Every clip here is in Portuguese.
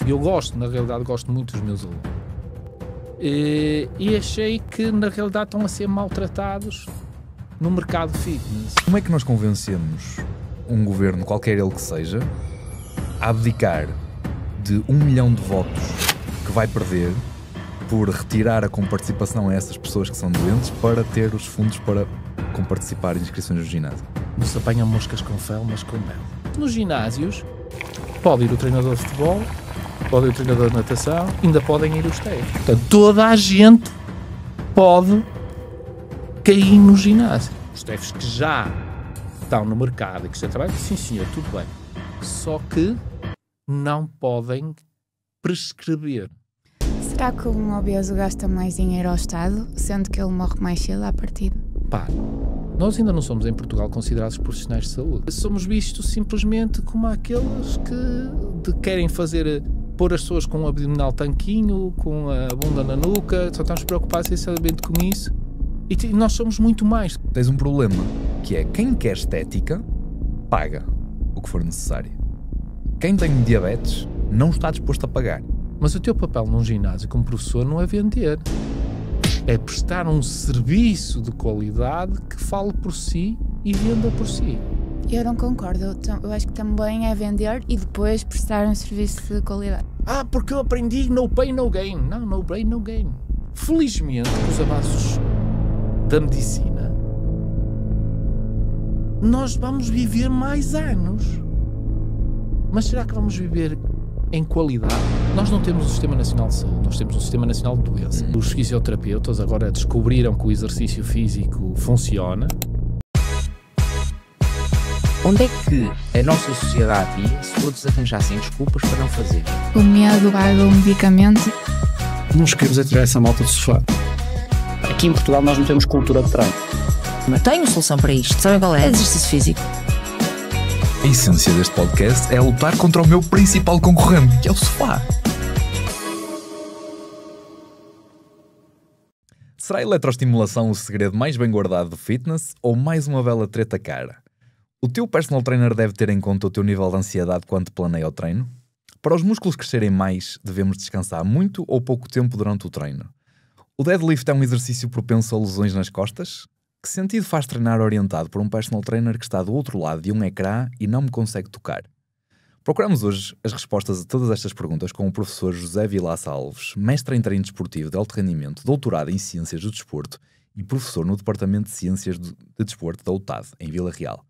Eu gosto, na realidade, gosto muito dos meus alunos. E achei que, na realidade, estão a ser maltratados no mercado fitness. Como é que nós convencemos um governo, qualquer ele que seja, a abdicar de 1 milhão de votos que vai perder por retirar a comparticipação a essas pessoas que são doentes para ter os fundos para comparticipar em inscrições no ginásio? Não se apanham moscas com fel, mas com mel. Nos ginásios pode ir o treinador de futebol, pode ir o treinador de natação, ainda podem ir os técnicos. Portanto, toda a gente pode cair no ginásio. Os técnicos que já estão no mercado e que já trabalham, sim senhor, tudo bem. Só que não podem prescrever. Será que um obeso gasta mais dinheiro ao Estado, sendo que ele morre mais cedo à partida? Pá, nós ainda não somos em Portugal considerados profissionais de saúde. Somos vistos simplesmente como aqueles que querem pôr as pessoas com um abdominal tanquinho, com a bunda na nuca, só estamos preocupados sinceramente com isso. E nós somos muito mais. Tens um problema, que é quem quer estética, paga o que for necessário. Quem tem diabetes não está disposto a pagar. Mas o teu papel num ginásio como professor não é vender. É prestar um serviço de qualidade que fale por si e venda por si. Eu não concordo. Eu acho que também é vender e depois prestar um serviço de qualidade. Porque eu aprendi no pain, no gain. Não, no pain, no gain. Felizmente, com os avanços da medicina, nós vamos viver mais anos. Mas será que vamos viver em qualidade? Nós não temos o Sistema Nacional de Saúde, nós temos o Sistema Nacional de Doença. Os fisioterapeutas agora descobriram que o exercício físico funciona. Onde é que a nossa sociedade ia se todos arranjassem desculpas para não fazer? O medo paga o medicamento. Nós queremos é tirar essa malta do sofá. Aqui em Portugal nós não temos cultura de treino. Mas tenho solução para isto. Sabem qual é? Exercício físico. A essência deste podcast é lutar contra o meu principal concorrente, que é o sofá. Será a eletroestimulação o segredo mais bem guardado do fitness ou mais uma bela treta cara? O teu personal trainer deve ter em conta o teu nível de ansiedade quando planeia o treino? Para os músculos crescerem mais, devemos descansar muito ou pouco tempo durante o treino? O deadlift é um exercício propenso a lesões nas costas? Que sentido faz treinar orientado por um personal trainer que está do outro lado de um ecrã e não me consegue tocar? Procuramos hoje as respostas a todas estas perguntas com o professor José Vilaça Alves, mestre em treino desportivo de alto rendimento, doutorado em Ciências do Desporto e professor no Departamento de Ciências de Desporto da UTAD, em Vila Real.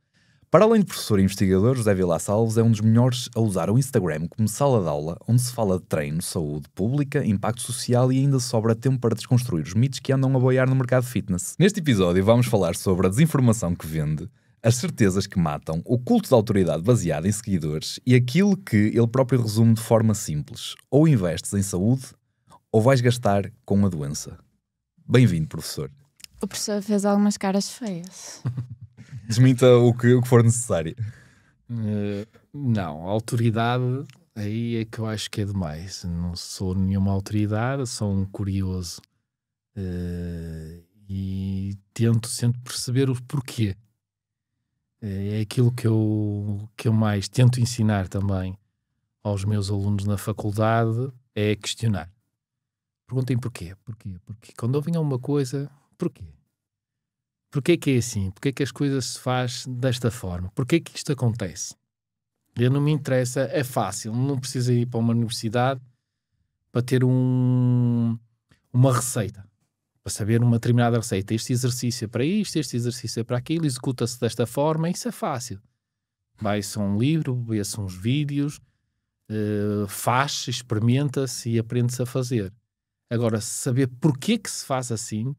Para além de professor e investigador, José Vilaça Alves é um dos melhores a usar o Instagram como sala de aula, onde se fala de treino, saúde pública, impacto social e ainda sobra tempo para desconstruir os mitos que andam a boiar no mercado fitness. Neste episódio vamos falar sobre a desinformação que vende, as certezas que matam, o culto da autoridade baseado em seguidores e aquilo que ele próprio resume de forma simples. Ou investes em saúde, ou vais gastar com a doença. Bem-vindo, professor. O professor fez algumas caras feias. Desminta o que for necessário. Não, a autoridade aí é que eu acho que é demais. Não sou nenhuma autoridade, sou um curioso e tento sempre perceber o porquê. É aquilo que eu mais tento ensinar também aos meus alunos na faculdade, é questionar. Perguntem porquê. Porque quando ouvem alguma coisa, porquê? Porquê que é assim? Porquê que as coisas se faz desta forma? Porquê que isto acontece? Eu não me interessa, é fácil, não precisa ir para uma universidade para ter uma receita, para saber uma determinada receita. Este exercício é para isto, este exercício é para aquilo, executa-se desta forma, isso é fácil. Vai-se a um livro, vê-se uns vídeos, faz, experimenta-se e aprende-se a fazer. Agora, saber porquê que se faz assim,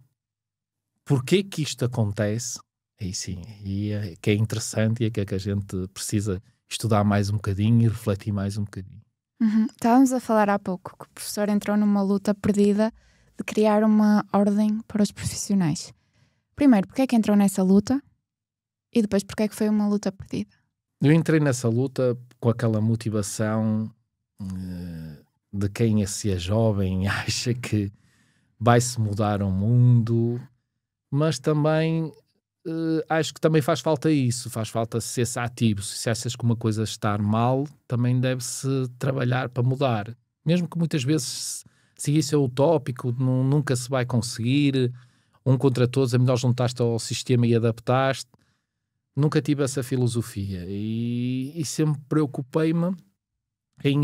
porquê que isto acontece, aí sim, aí é que é interessante e é que a gente precisa estudar mais um bocadinho e refletir mais um bocadinho. Estávamos a falar há pouco que o professor entrou numa luta perdida de criar uma ordem para os profissionais. Primeiro, porque é que entrou nessa luta? E depois, porque é que foi uma luta perdida? Eu entrei nessa luta com aquela motivação de quem se é jovem acha que vai-se mudar o mundo, mas também acho que também faz falta isso, faz falta ser-se ativo. Se achas que uma coisa está mal, também deve-se trabalhar para mudar. Mesmo que muitas vezes se isso é utópico, nunca se vai conseguir, um contra todos, é melhor juntar-te ao sistema e adaptar-te. Nunca tive essa filosofia e sempre preocupei-me em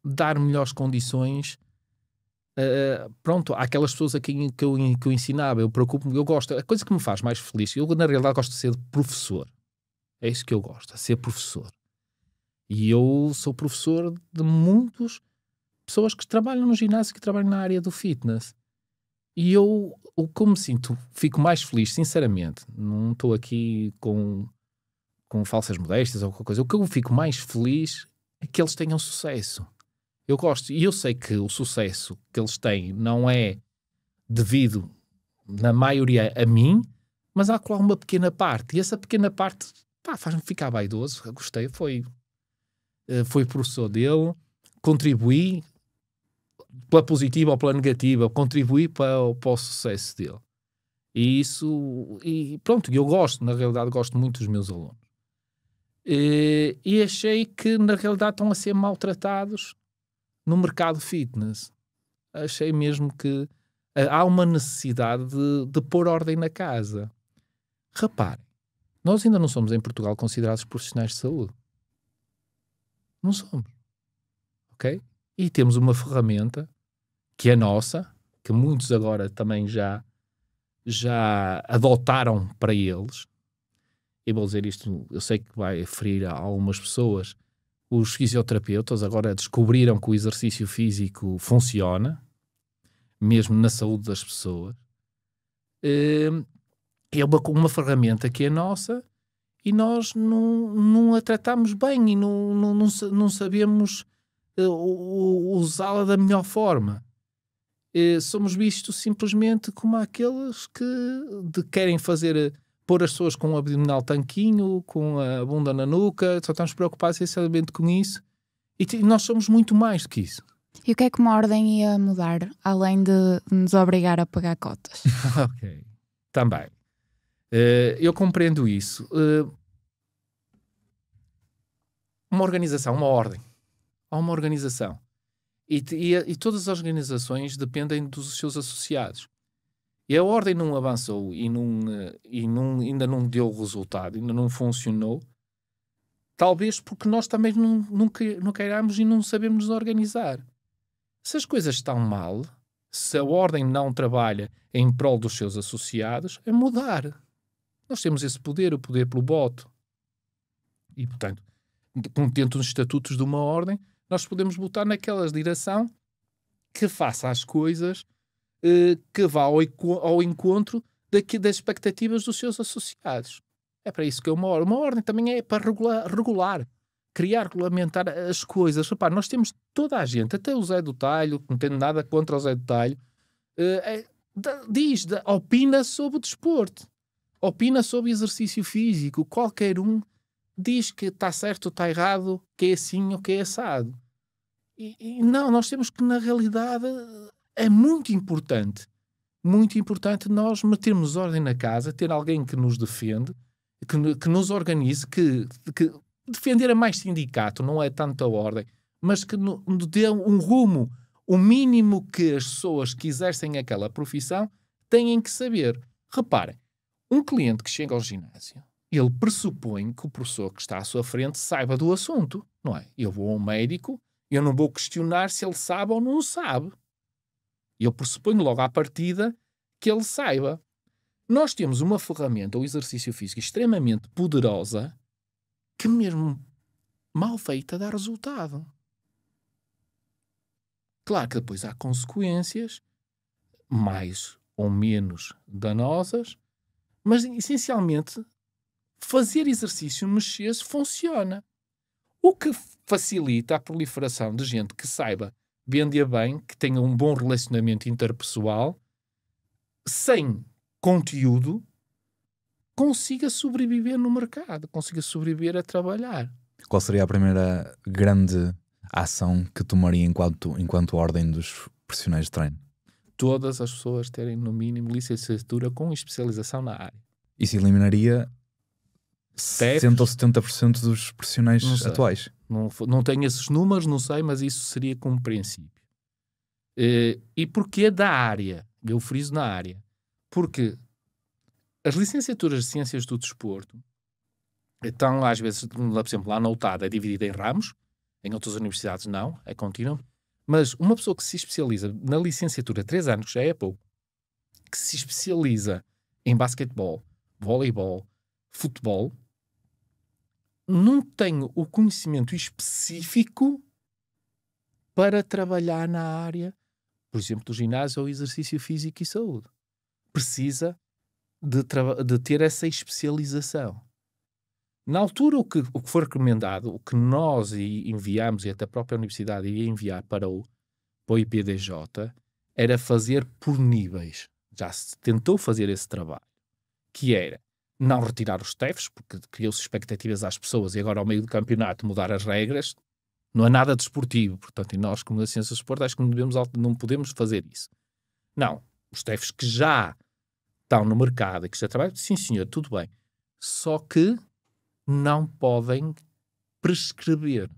dar melhores condições pronto, àquelas pessoas a quem que eu ensinava. Eu preocupo-me, eu gosto, a coisa que me faz mais feliz, eu na realidade gosto de ser professor, é isso que eu gosto, de ser professor, e eu sou professor de muitas pessoas que trabalham no ginásio, que trabalham na área do fitness, e eu, o que eu me sinto, fico mais feliz, sinceramente, não estou aqui com falsas modéstias ou qualquer coisa, o que eu fico mais feliz é que eles tenham sucesso. Eu gosto, e eu sei que o sucesso que eles têm não é devido, na maioria, a mim, mas há uma pequena parte, e essa pequena parte faz-me ficar vaidoso. Gostei, foi professor dele, contribuí pela positiva ou pela negativa, contribuí para o sucesso dele. E isso, e pronto, eu gosto, na realidade gosto muito dos meus alunos. E achei que na realidade estão a ser maltratados no mercado fitness. Achei mesmo que há uma necessidade de pôr ordem na casa. Reparem, nós ainda não somos em Portugal considerados profissionais de saúde. Não somos. Ok? E temos uma ferramenta que é nossa, que muitos agora também já adotaram para eles. E vou dizer isto, eu sei que vai ferir a algumas pessoas. Os fisioterapeutas agora descobriram que o exercício físico funciona, mesmo na saúde das pessoas. É uma ferramenta que é nossa e nós não a tratamos bem e não sabemos usá-la da melhor forma. Somos vistos simplesmente como aqueles que querem pôr as pessoas com o abdominal tanquinho, com a bunda na nuca, só estamos preocupados essencialmente com isso. E nós somos muito mais do que isso. E o que é que uma ordem ia mudar, além de nos obrigar a pagar cotas? Ok, também. Eu compreendo isso. Uma organização, uma ordem. Há uma organização. E todas as organizações dependem dos seus associados. E a ordem não avançou e ainda não deu resultado, ainda não funcionou. Talvez porque nós também não queiramos e não sabemos nos organizar. Se as coisas estão mal, se a ordem não trabalha em prol dos seus associados, é mudar. Nós temos esse poder, o poder pelo voto. E, portanto, dentro dos estatutos de uma ordem, nós podemos votar naquela direção que faça as coisas que vá ao encontro das expectativas dos seus associados. É para isso que é uma ordem. Uma ordem também é para regular, regulamentar as coisas. Repare, nós temos toda a gente, até o Zé do Talho, não tenho nada contra o Zé do Talho, opina sobre o desporto, opina sobre exercício físico. Qualquer um diz que está certo ou está errado, que é assim ou que é assado. E não, nós temos que, na realidade, é muito importante nós metermos ordem na casa, ter alguém que nos defende, que nos organize, que defender é mais sindicato, não é tanto a ordem, mas que nos dê um rumo, o mínimo que as pessoas que exercem aquela profissão têm que saber. Reparem, um cliente que chega ao ginásio, ele pressupõe que o professor que está à sua frente saiba do assunto, não é? Eu vou a um médico, eu não vou questionar se ele sabe ou não sabe. Eu pressuponho logo à partida que ele saiba. Nós temos uma ferramenta, o exercício físico, extremamente poderosa, que mesmo mal feita dá resultado. Claro que depois há consequências, mais ou menos danosas, mas essencialmente fazer exercício, mexer-se, funciona. O que facilita a proliferação de gente que saiba vender bem, que tenha um bom relacionamento interpessoal, sem conteúdo, consiga sobreviver no mercado, consiga sobreviver a trabalhar. Qual seria a primeira grande ação que tomaria enquanto ordem dos profissionais de treino? Todas as pessoas terem, no mínimo, licenciatura com especialização na área. Isso eliminaria TEFs? 60 ou 70% dos profissionais Não sei. atuais. Não tenho esses números, não sei, mas isso seria como princípio. E porquê da área? Eu friso na área. Porque as licenciaturas de Ciências do Desporto estão, às vezes, por exemplo, lá na UTAD é dividida em ramos, em outras universidades não, é contínuo. Mas uma pessoa que se especializa na licenciatura 3 anos, já é pouco, que se especializa em basquetebol, voleibol, futebol, não tem o conhecimento específico para trabalhar na área, por exemplo, do ginásio ou exercício físico e saúde. Precisa de ter essa especialização. Na altura, o que foi recomendado, o que nós enviámos, e até a própria universidade ia enviar para o IPDJ, era fazer por níveis. Já se tentou fazer esse trabalho, que era não retirar os TEFs, porque criou-se expectativas às pessoas e agora ao meio do campeonato mudar as regras, não é nada desportivo. Portanto, e nós, como na ciência do desporto, acho que não podemos fazer isso. Não. Os TEFs que já estão no mercado e que já trabalham, sim senhor, tudo bem. Só que não podem prescrever.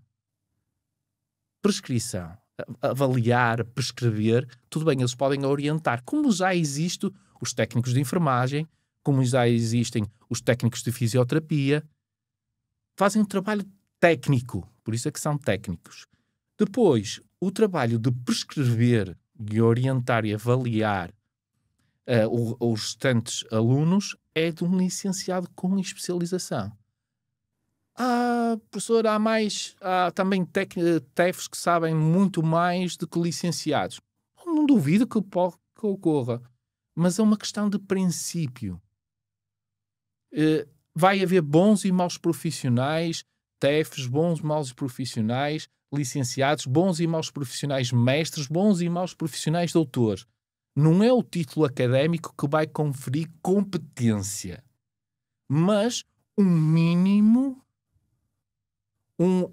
Prescrição. Avaliar, prescrever, tudo bem, eles podem orientar. Como já existem os técnicos de enfermagem, como já existem os técnicos de fisioterapia, fazem um trabalho técnico, por isso é que são técnicos. Depois, o trabalho de prescrever, de orientar e avaliar os restantes alunos é de um licenciado com especialização. Professor, há também TEFs que sabem muito mais do que licenciados. Não duvido que ocorra, mas é uma questão de princípio. Vai haver bons e maus profissionais, TEFs, bons e maus profissionais, licenciados, bons e maus profissionais mestres, bons e maus profissionais doutores. Não é o título académico que vai conferir competência, mas um mínimo, um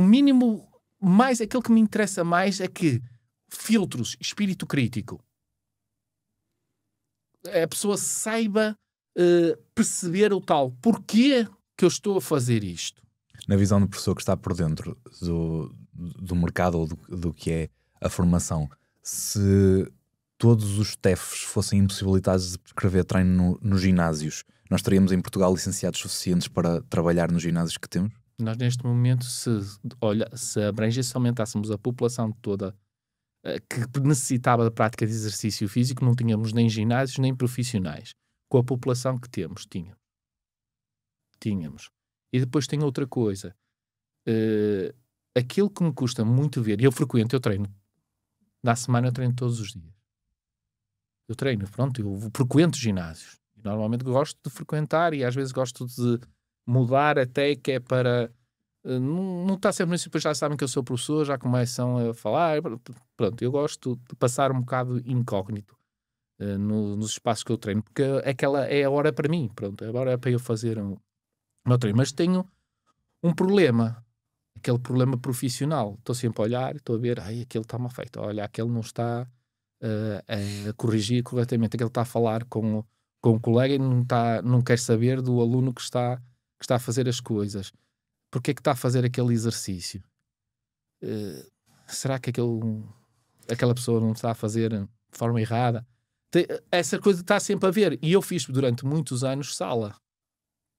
mínimo, mais aquilo que me interessa mais é que filtros, espírito crítico. A pessoa saiba perceber o tal porquê que eu estou a fazer isto. Na visão do professor que está por dentro do mercado ou do que é a formação, se todos os TEFs fossem impossibilitados de prescrever treino nos ginásios, nós teríamos em Portugal licenciados suficientes para trabalhar nos ginásios que temos? Nós neste momento, se abrangência aumentássemos a população toda que necessitava da prática de exercício físico, não tínhamos nem ginásios nem profissionais. Com a população que tínhamos. E depois tem outra coisa. Aquilo que me custa muito ver, e eu treino. Na semana eu treino todos os dias. Eu frequento ginásios. Normalmente gosto de frequentar e às vezes gosto de mudar até que é para... Não está sempre nisso, depois já sabem que eu sou professor, já começam a falar. Pronto, eu gosto de passar um bocado incógnito nos espaços que eu treino, porque aquela é a hora para mim, pronto, é a hora para eu fazer o meu treino. Mas tenho um problema, aquele problema profissional. Estou sempre a olhar, estou a ver, aquele está mal feito, olha, aquele não está a corrigir corretamente, aquele está a falar com o colega e não quer saber do aluno que está a fazer as coisas. Porque é que está a fazer aquele exercício? Será que aquela pessoa não está a fazer de forma errada? Essa coisa está sempre a ver. E eu fiz durante muitos anos sala.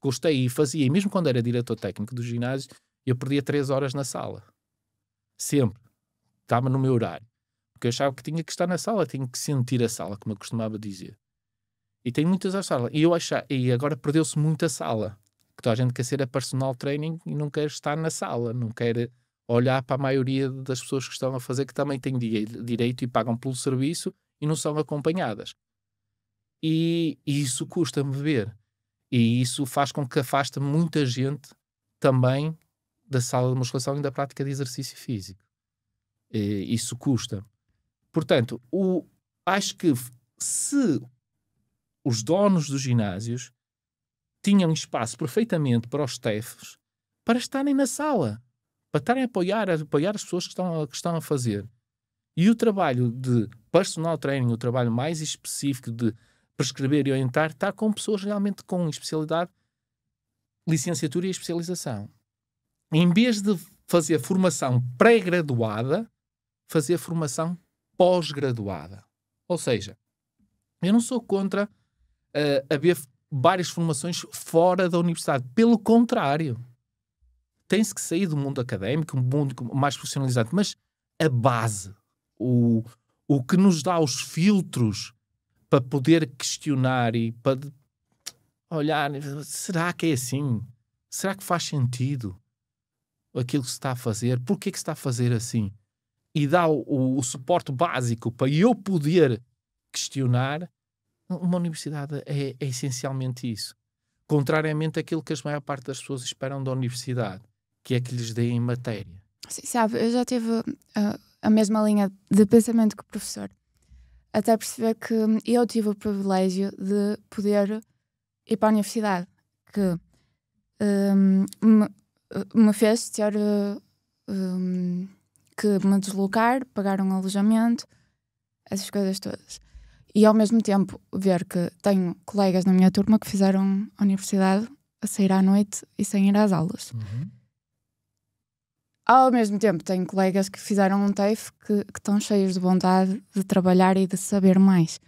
Gostei e fazia. E mesmo quando era diretor técnico do ginásio, eu perdia 3 horas na sala. Sempre. Estava no meu horário. Porque eu achava que tinha que estar na sala, tinha que sentir a sala, como eu costumava dizer. E tem muitas horas de sala. E agora perdeu-se muita sala. Que toda a gente quer ser a personal training e não quer estar na sala, não quer olhar para a maioria das pessoas que estão a fazer, que também têm direito e pagam pelo serviço e não são acompanhadas. E isso custa-me ver. E isso faz com que afaste muita gente também da sala de musculação e da prática de exercício físico. Isso custa. Portanto, acho que se os donos dos ginásios tinham espaço perfeitamente para os TEFs para estarem na sala, para estarem a apoiar as pessoas que estão a fazer. E o trabalho de personal training, o trabalho mais específico de prescrever e orientar, está com pessoas realmente com especialidade, licenciatura e especialização. Em vez de fazer formação pré-graduada, fazer formação pós-graduada. Ou seja, eu não sou contra haver várias formações fora da universidade. Pelo contrário, tem-se que sair do mundo académico, um mundo mais profissionalizante, mas a base, o que nos dá os filtros para poder questionar e para olhar, será que é assim? Será que faz sentido aquilo que se está a fazer? Porquê que se está a fazer assim? E dá o suporte básico para eu poder questionar. Uma universidade é essencialmente isso. Contrariamente àquilo que a maior parte das pessoas esperam da universidade, que é que lhes deem matéria. Sim, sabe, eu já tive a mesma linha de pensamento que o professor. Até perceber que eu tive o privilégio de poder ir para a universidade, que me fez ter que me deslocar, pagar um alojamento, essas coisas todas. E ao mesmo tempo ver que tenho colegas na minha turma que fizeram a universidade a sair à noite e sem ir às aulas. Uhum. Ao mesmo tempo tenho colegas que fizeram um TAFE que estão cheios de vontade de trabalhar e de saber mais.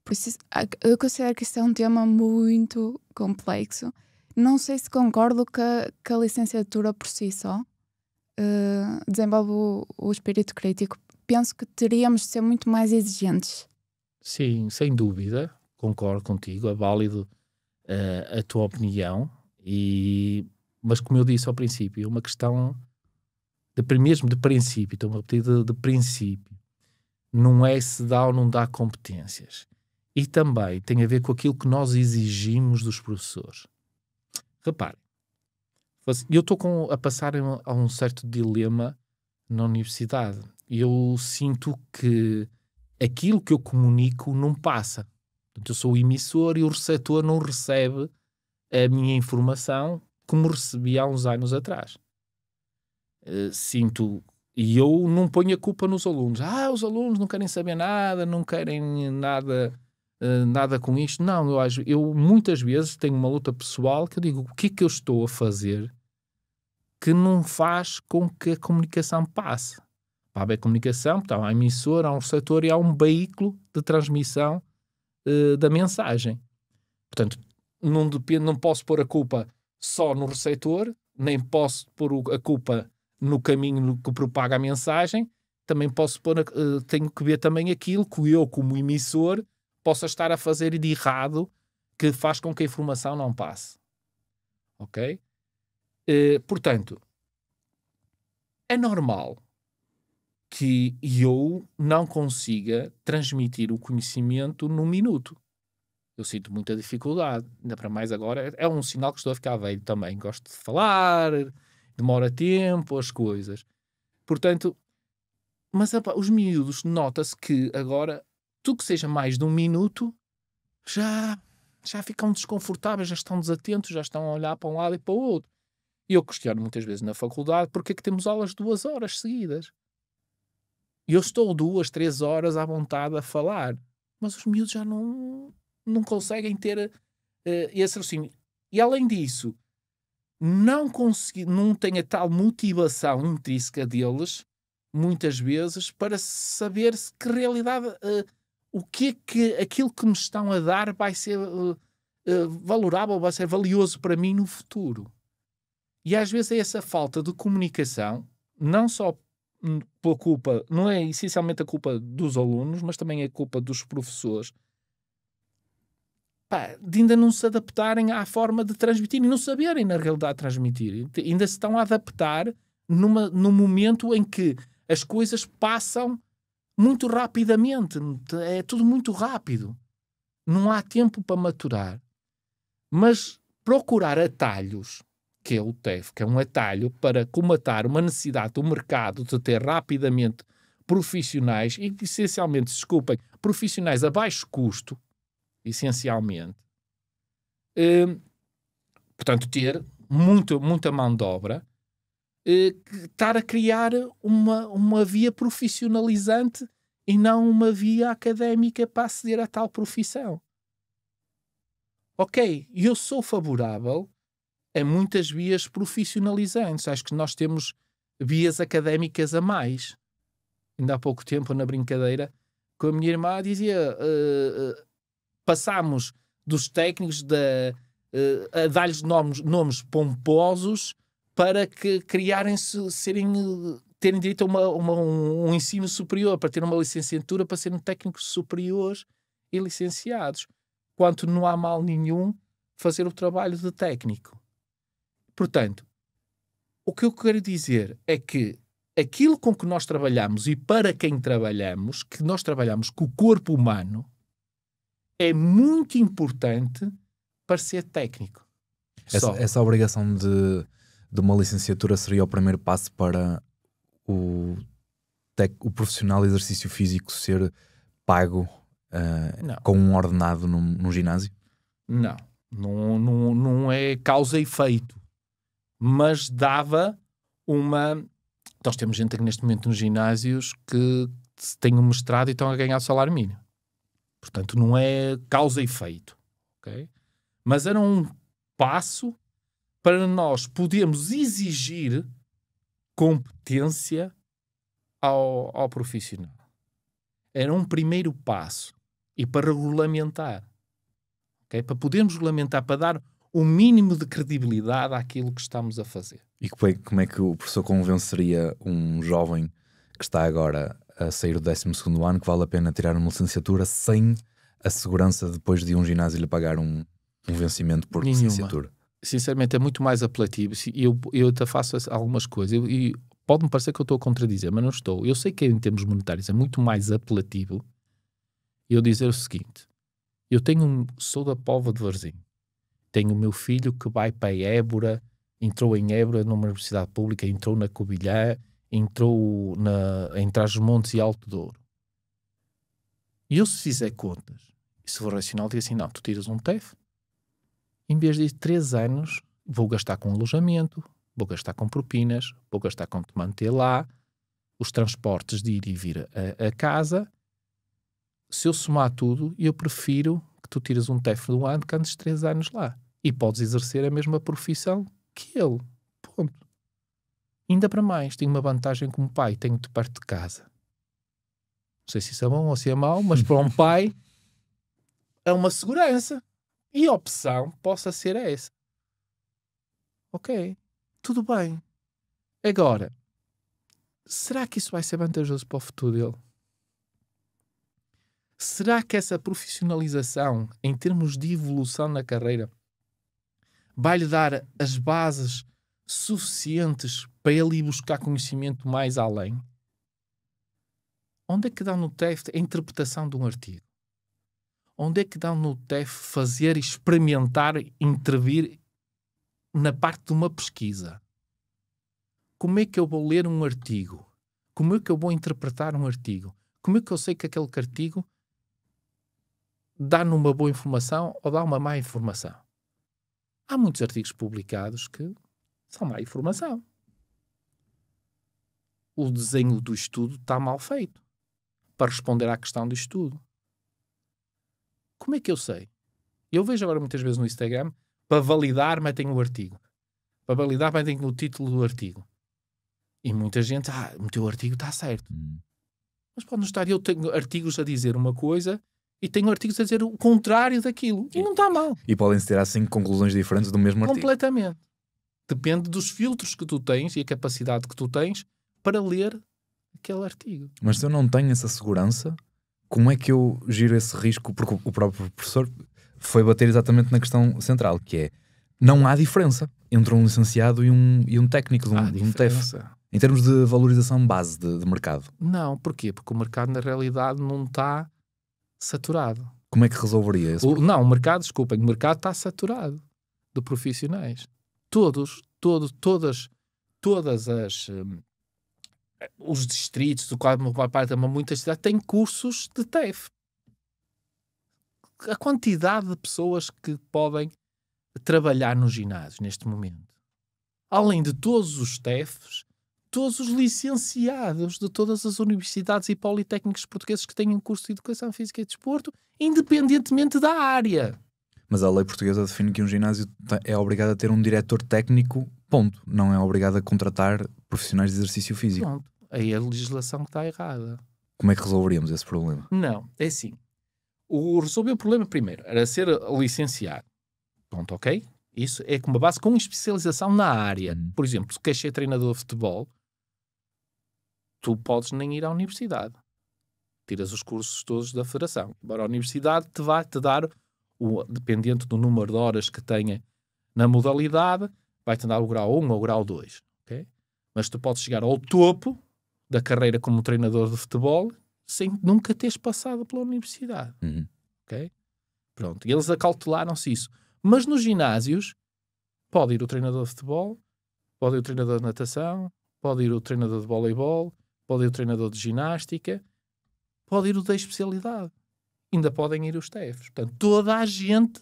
Por isso, eu considero que isto é um tema muito complexo. Não sei se concordo que a licenciatura por si só desenvolve o espírito crítico. Penso que teríamos de ser muito mais exigentes. Sim, sem dúvida, concordo contigo, é válido a tua opinião, mas como eu disse ao princípio, é uma questão mesmo de princípio, estou a repetir de princípio, não é se dá ou não dá competências. E também tem a ver com aquilo que nós exigimos dos professores. Repare, eu estou a passar a um certo dilema na universidade. Eu sinto que aquilo que eu comunico não passa. Portanto, eu sou o emissor e o receptor não recebe a minha informação como recebi há uns anos atrás. Sinto, e eu não ponho a culpa nos alunos. Os alunos não querem saber nada, não querem nada com isto. Não, eu muitas vezes tenho uma luta pessoal que eu digo, o que é que eu estou a fazer que não faz com que a comunicação passe? Para haver comunicação, há uma emissora, há um receptor e há um veículo de transmissão da mensagem. Portanto, não posso pôr a culpa só no receptor, nem posso pôr a culpa no caminho que propaga a mensagem, também tenho que ver também aquilo que eu, como emissor, possa estar a fazer de errado que faz com que a informação não passe. Ok? Portanto, é normal que eu não consiga transmitir o conhecimento num minuto. Eu sinto muita dificuldade. Ainda para mais agora, é um sinal que estou a ficar velho também. Gosto de falar, demora tempo, as coisas. Portanto, mas os miúdos, nota-se que agora, tudo que seja mais de um minuto, já ficam desconfortáveis, já estão desatentos, já estão a olhar para um lado e para o outro. E eu questiono muitas vezes na faculdade porque é que temos aulas 2 horas seguidas. E eu estou 2, 3 horas à vontade a falar. Mas os miúdos já não conseguem ter esse raciocínio. E além disso, não têm a tal motivação intrínseca deles, muitas vezes, para saber que realidade, o que é que aquilo que me estão a dar vai ser valorável, vai ser valioso para mim no futuro. E às vezes é essa falta de comunicação, não só pela culpa, não é essencialmente a culpa dos alunos, mas também é a culpa dos professores, de ainda não se adaptarem à forma de transmitir e não saberem, na realidade, transmitir. Ainda se estão a adaptar num momento em que as coisas passam muito rapidamente. É tudo muito rápido. Não há tempo para maturar. Mas procurar atalhos, que é o TAFE, que é um atalho para comatar uma necessidade do mercado de ter rapidamente profissionais, e essencialmente, desculpem, profissionais a baixo custo, essencialmente. Portanto, ter muita mão de obra, estar a criar uma via profissionalizante e não uma via académica para aceder a tal profissão. Ok, eu sou favorável a muitas vias profissionalizantes. Acho que nós temos vias académicas a mais. Ainda há pouco tempo, na brincadeira, com a minha irmã, dizia... passámos dos técnicos a dar-lhes nomes pomposos para que terem direito a um ensino superior, para ter uma licenciatura, para serem técnicos superiores e licenciados. Quanto não há mal nenhum fazer o trabalho de técnico. Portanto, o que eu quero dizer é que aquilo com que nós trabalhamos e para quem trabalhamos, que nós trabalhamos com o corpo humano, é muito importante para ser técnico. Essa obrigação de uma licenciatura seria o primeiro passo para o profissional de exercício físico ser pago com um ordenado num ginásio? Não é causa e efeito. Mas dava uma... Nós temos gente aqui neste momento nos ginásios que tem um mestrado e estão a ganhar salário mínimo. Portanto, não é causa e efeito. Okay? Mas era um passo para nós podermos exigir competência ao profissional. Era um primeiro passo. E para regulamentar. Okay? Para podermos regulamentar, para dar o mínimo de credibilidade àquilo que estamos a fazer. E como é que o professor convenceria um jovem que está agora a sair do 12º ano que vale a pena tirar uma licenciatura sem a segurança depois de um ginásio lhe pagar um vencimento por licenciatura? Sinceramente, é muito mais apelativo. Eu até faço algumas coisas e pode-me parecer que eu estou a contradizer, mas não estou. Eu sei que em termos monetários é muito mais apelativo eu dizer o seguinte: sou da Póvoa de Varzim, tenho o meu filho que vai para Évora, entrou em Évora numa universidade pública, entrou na Covilhã, entrou em Trás-os-Montes e Alto Douro. E eu, se fizer contas, e se for racional, digo assim: não, tu tiras um TEF, em vez de 3 anos, vou gastar com alojamento, vou gastar com propinas, vou gastar com te manter lá, os transportes de ir e vir a casa. Se eu somar tudo, eu prefiro que tu tires um TEF de um ano que andes 3 anos lá. E podes exercer a mesma profissão que ele. Ponto. Ainda para mais, tenho uma vantagem como pai, tenho-te perto de casa. Não sei se isso é bom ou se é mau, mas para um pai é uma segurança. E a opção possa ser essa. Ok, tudo bem. Agora, será que isso vai ser vantajoso para o futuro dele? Será que essa profissionalização, em termos de evolução na carreira, vai-lhe dar as bases suficientes para ele ir buscar conhecimento mais além? Onde é que dá no TEF a interpretação de um artigo? Onde é que dá no TEF fazer, experimentar, intervir na parte de uma pesquisa? Como é que eu vou ler um artigo? Como é que eu vou interpretar um artigo? Como é que eu sei que aquele artigo dá-me uma boa informação ou dá uma má informação? Há muitos artigos publicados que são má informação. O desenho do estudo está mal feito para responder à questão do estudo. Como é que eu sei? Eu vejo agora muitas vezes no Instagram, para validar, metem o artigo. Para validar, metem o título do artigo. E muita gente, o teu artigo está certo. Mas pode não estar. Eu tenho artigos a dizer uma coisa e tenho artigos a dizer o contrário daquilo. E não está mal. E podem ter 5 conclusões diferentes do mesmo artigo. Completamente. Depende dos filtros que tu tens e a capacidade que tu tens para ler aquele artigo. Mas se eu não tenho essa segurança, como é que eu giro esse risco? Porque o próprio professor foi bater exatamente na questão central, que é: não há diferença entre um licenciado e um técnico de um TEF. Em termos de valorização base de mercado. Não, porquê? Porque o mercado na realidade não está saturado. Como é que resolveria isso? O mercado está saturado de profissionais. Todas os distritos do qual uma parte de muitas cidades têm cursos de TEF. A quantidade de pessoas que podem trabalhar no ginásio neste momento. Além de todos os TEFs, todos os licenciados de todas as universidades e politécnicos portugueses que têm um curso de Educação Física e Desporto, independentemente da área. Mas a lei portuguesa define que um ginásio é obrigado a ter um diretor técnico, ponto. Não é obrigado a contratar profissionais de exercício físico. Pronto. Aí a legislação que está errada. Como é que resolveríamos esse problema? Não, é assim. Resolver o problema primeiro era ser licenciado. Pronto, ok? Isso é com uma base com especialização na área. Por exemplo, se queres ser treinador de futebol, tu podes nem ir à universidade. Tiras os cursos todos da federação. Embora a universidade te vai te dar, dependente do número de horas que tenha na modalidade, vai-te dar o grau 1 ou o grau 2. Okay? Mas tu podes chegar ao topo da carreira como treinador de futebol sem nunca teres passado pela universidade. Okay? Pronto. E eles acautelaram-se isso. Mas nos ginásios pode ir o treinador de futebol, pode ir o treinador de natação, pode ir o treinador de voleibol, pode ir o treinador de ginástica, pode ir o da especialidade. Ainda podem ir os TEFs. Portanto, toda a gente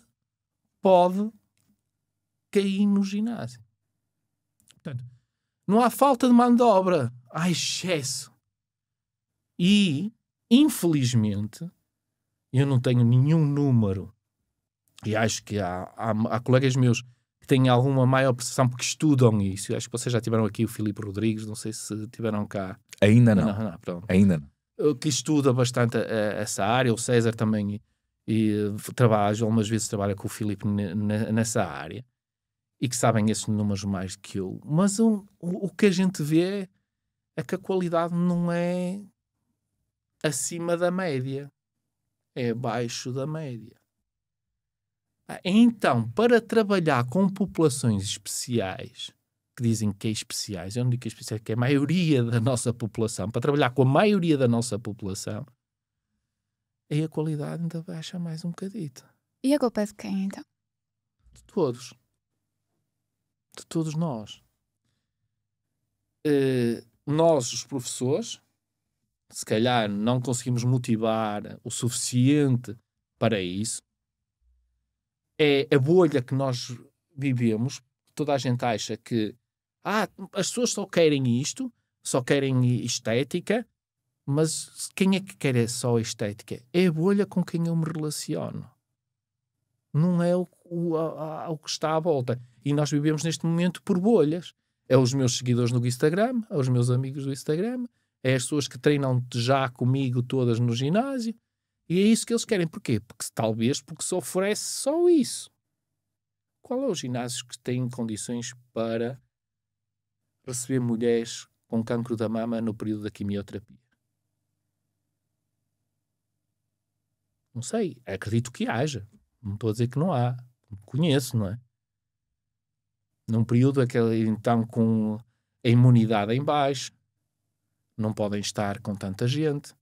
pode cair no ginásio. Portanto, não há falta de mão de obra. Há excesso. E, infelizmente, eu não tenho nenhum número, e acho que há colegas meus que têm alguma maior percepção porque estudam isso. Eu acho que vocês já tiveram aqui o Filipe Rodrigues, não sei se tiveram cá. Ainda não. Pronto. Ainda não. Que estuda bastante essa área. O César também trabalha, algumas vezes trabalha com o Filipe nessa área, e que sabem esses números mais que eu. Mas o que a gente vê é que a qualidade não é acima da média, é abaixo da média. Então, para trabalhar com populações especiais, que dizem que é especiais, eu não digo que é especial, que é a maioria da nossa população, para trabalhar com a maioria da nossa população, aí a qualidade ainda baixa mais um bocadito. E a culpa é de quem, então? De todos. De todos nós. Nós, os professores, se calhar não conseguimos motivar o suficiente para isso. É a bolha que nós vivemos. Toda a gente acha que as pessoas só querem isto, só querem estética, mas quem é que quer só estética? É a bolha com quem eu me relaciono. Não é o que está à volta. E nós vivemos neste momento por bolhas. É os meus seguidores no Instagram, é os meus amigos do Instagram, é as pessoas que treinam já comigo todas no ginásio. E é isso que eles querem. Porquê? Porque se oferece só isso. Qual é o ginásio que tem condições para receber mulheres com cancro da mama no período da quimioterapia? Não sei. Acredito que haja. Não estou a dizer que não há. Conheço, não é? Num período então com a imunidade em baixo, não podem estar com tanta gente,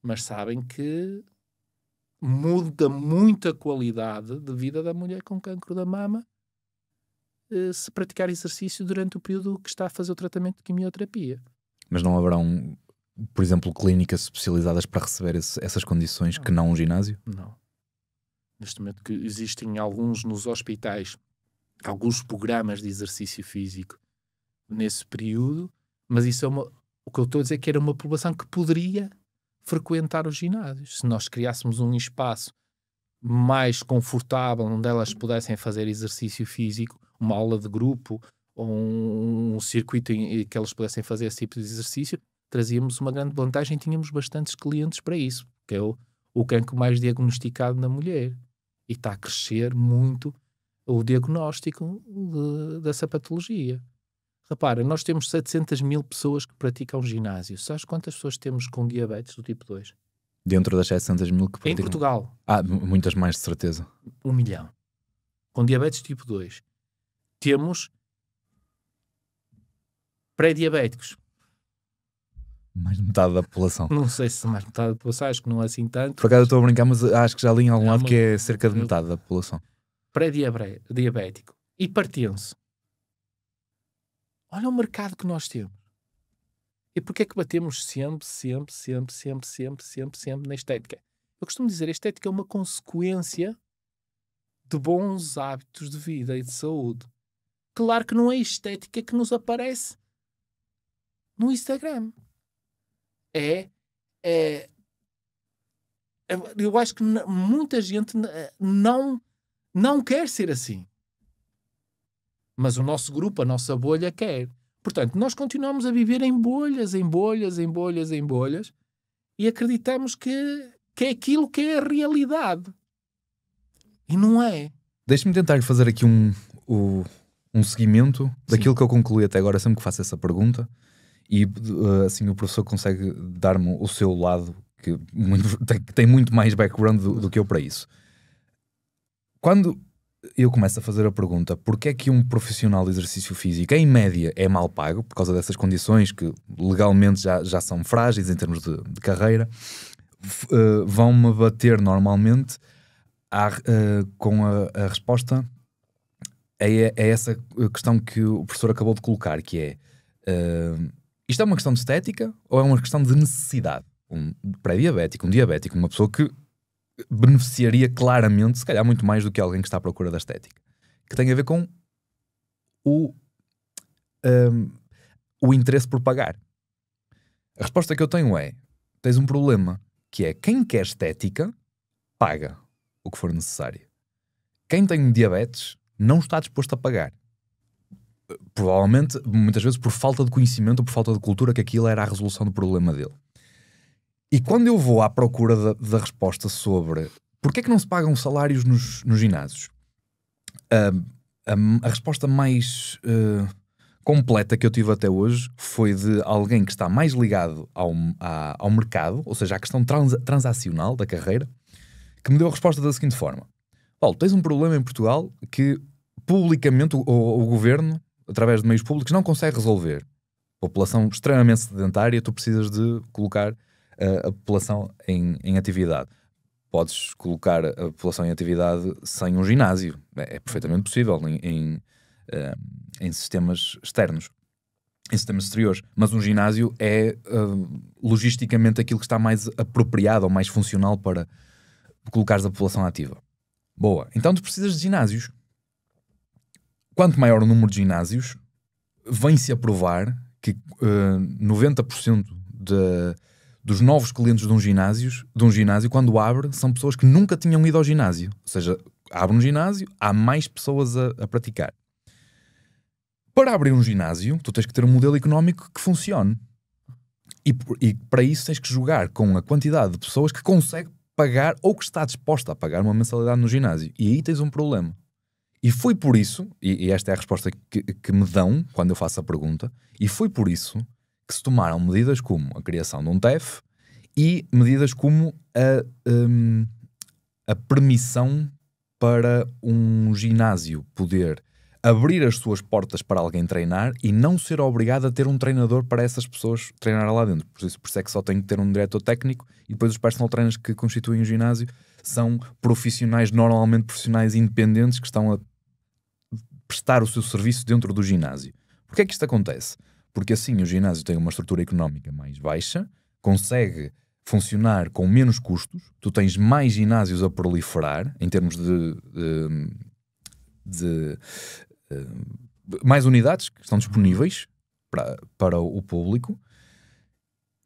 mas sabem que muda muito a qualidade de vida da mulher com cancro da mama se praticar exercício durante o período que está a fazer o tratamento de quimioterapia. Mas não haverão, por exemplo, clínicas especializadas para receber essas condições que não um ginásio? Não. Neste momento que existem alguns nos hospitais, alguns programas de exercício físico nesse período, mas isso é o que eu estou a dizer, que era uma população que poderia frequentar os ginásios. Se nós criássemos um espaço mais confortável onde elas pudessem fazer exercício físico, uma aula de grupo ou um circuito em que elas pudessem fazer esse tipo de exercício, trazíamos uma grande vantagem. Tínhamos bastantes clientes para isso, que é o cancro mais diagnosticado na mulher, e está a crescer muito o diagnóstico dessa patologia. Repara, nós temos 700 mil pessoas que praticam ginásio. Sabes quantas pessoas temos com diabetes do tipo 2? Dentro das 700 mil que praticam? Em Portugal. Muitas mais, de certeza. 1 milhão. Com diabetes tipo 2. Temos pré-diabéticos. Mais de metade da população. Não sei se mais metade da população, acho que não é assim tanto. Por acaso eu estou a brincar, mas acho que já li em algum lado que é cerca de metade da população. Pré-diabético. Hipertenso. Olha o mercado que nós temos. E porquê é que batemos sempre na estética? Eu costumo dizer, a estética é uma consequência de bons hábitos de vida e de saúde. Claro que não é a estética que nos aparece no Instagram. Eu acho que muita gente não não quer ser assim. Mas o nosso grupo, a nossa bolha quer. Portanto, nós continuamos a viver em bolhas, em bolhas, em bolhas, em bolhas, e acreditamos que é aquilo que é a realidade. E não é. Deixa-me tentar fazer aqui um seguimento daquilo que eu concluí até agora, sempre que faço essa pergunta, e assim o professor consegue dar-me o seu lado, que tem muito mais background do que eu para isso. Quando eu começo a fazer a pergunta, porque é que um profissional de exercício físico, em média, é mal pago, por causa dessas condições que legalmente já são frágeis em termos de carreira, vão-me bater normalmente com a resposta é essa questão que o professor acabou de colocar, que é isto é uma questão de estética ou é uma questão de necessidade? Um pré-diabético, um diabético, uma pessoa que beneficiaria claramente, se calhar muito mais do que alguém que está à procura da estética, que tem a ver com o interesse por pagar. A resposta que eu tenho é: tens um problema, que é quem quer estética paga o que for necessário. Quem tem diabetes não está disposto a pagar. Provavelmente, muitas vezes, por falta de conhecimento ou por falta de cultura, que aquilo era a resolução do problema dele. E quando eu vou à procura da resposta sobre porque é que não se pagam salários nos ginásios, a resposta mais completa que eu tive até hoje foi de alguém que está mais ligado ao mercado, ou seja, à questão transacional da carreira, que me deu a resposta da seguinte forma: Paulo, tens um problema em Portugal que publicamente o governo, através de meios públicos, não consegue resolver. População extremamente sedentária, tu precisas de colocar a população em atividade. Podes colocar a população em atividade sem um ginásio. É perfeitamente possível em sistemas externos, em sistemas exteriores. Mas um ginásio é logisticamente aquilo que está mais apropriado ou mais funcional para colocares a população ativa. Boa. Então tu precisas de ginásios. Quanto maior o número de ginásios, vem-se a provar que 90% dos novos clientes de um ginásio, quando abre, são pessoas que nunca tinham ido ao ginásio. Ou seja, abre um ginásio, há mais pessoas a praticar. Para abrir um ginásio, tu tens que ter um modelo económico que funcione. E para isso tens que jogar com a quantidade de pessoas que consegue pagar ou que está disposta a pagar uma mensalidade no ginásio. E aí tens um problema. E foi por isso, e esta é a resposta que me dão quando eu faço a pergunta, e foi por isso que se tomaram medidas como a criação de um TEF e medidas como a permissão para um ginásio poder abrir as suas portas para alguém treinar e não ser obrigado a ter um treinador para essas pessoas treinarem lá dentro. Por isso é que só tem que ter um diretor técnico, e depois os personal trainers que constituem o ginásio são profissionais, normalmente profissionais independentes, que estão a prestar o seu serviço dentro do ginásio. Porquê é que isto acontece? Porque assim o ginásio tem uma estrutura económica mais baixa, consegue funcionar com menos custos, tu tens mais ginásios a proliferar em termos de mais unidades que estão disponíveis para o público,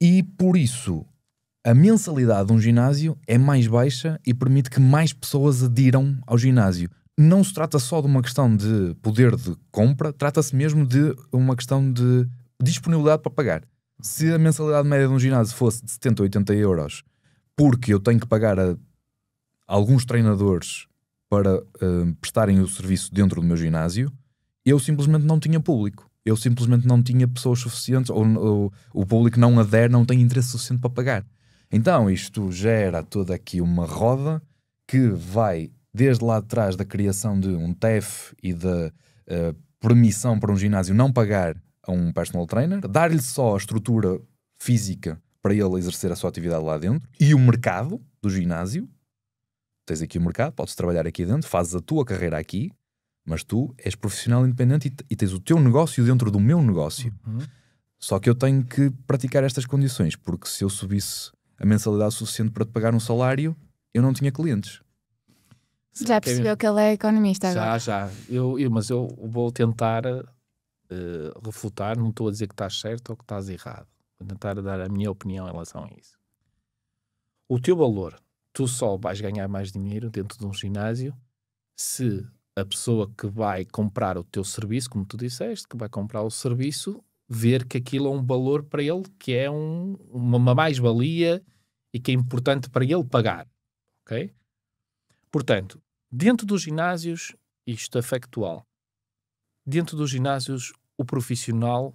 e por isso a mensalidade de um ginásio é mais baixa e permite que mais pessoas adiram ao ginásio. Não se trata só de uma questão de poder de compra, trata-se mesmo de uma questão de disponibilidade para pagar. Se a mensalidade média de um ginásio fosse de 70 ou 80 euros, porque eu tenho que pagar a alguns treinadores para prestarem o serviço dentro do meu ginásio, eu simplesmente não tinha público. Eu simplesmente não tinha pessoas suficientes, ou o público não adere, não tem interesse suficiente para pagar. Então isto gera toda aqui uma roda que vai desde lá de trás da criação de um TEF e da permissão para um ginásio não pagar a um personal trainer, dar-lhe só a estrutura física para ele exercer a sua atividade lá dentro, e o mercado do ginásio. Tens aqui o mercado, podes trabalhar aqui dentro, fazes a tua carreira aqui, mas tu és profissional independente e tens o teu negócio dentro do meu negócio. Só que eu tenho que praticar estas condições, porque se eu subisse a mensalidade suficiente para te pagar um salário, eu não tinha clientes. Já percebeu que ele é economista agora? Já. Mas eu vou tentar refutar, não estou a dizer que estás certo ou que estás errado. Vou tentar dar a minha opinião em relação a isso. O teu valor, tu só vais ganhar mais dinheiro dentro de um ginásio se a pessoa que vai comprar o teu serviço, como tu disseste, que vai comprar o serviço, ver que aquilo é um valor para ele, que é uma mais-valia e que é importante para ele pagar. Ok? Portanto, dentro dos ginásios, isto é factual. Dentro dos ginásios, o profissional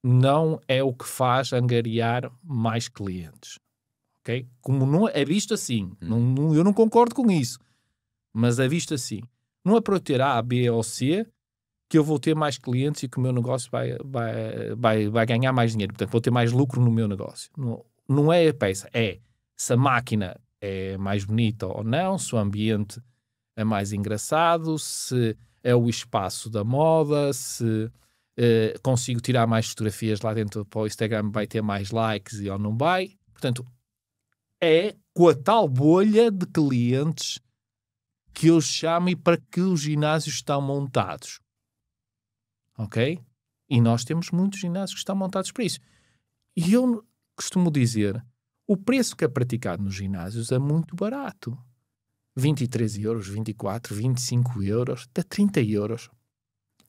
não é o que faz angariar mais clientes. Ok? Como não é visto assim. Eu não concordo com isso. Mas é visto assim. Não é para eu ter A, B ou C que eu vou ter mais clientes e que o meu negócio vai ganhar mais dinheiro. Portanto, vou ter mais lucro no meu negócio. Não é a peça. É se a máquina é mais bonita ou não, se o ambiente é mais engraçado, se é o espaço da moda, se consigo tirar mais fotografias lá dentro para o Instagram, vai ter mais likes ou não vai. Portanto, é com a tal bolha de clientes que eu chamo e para que os ginásios estão montados. Ok? E nós temos muitos ginásios que estão montados para isso. E eu costumo dizer, o preço que é praticado nos ginásios é muito barato. 23 euros, 24, 25 euros, até 30 euros.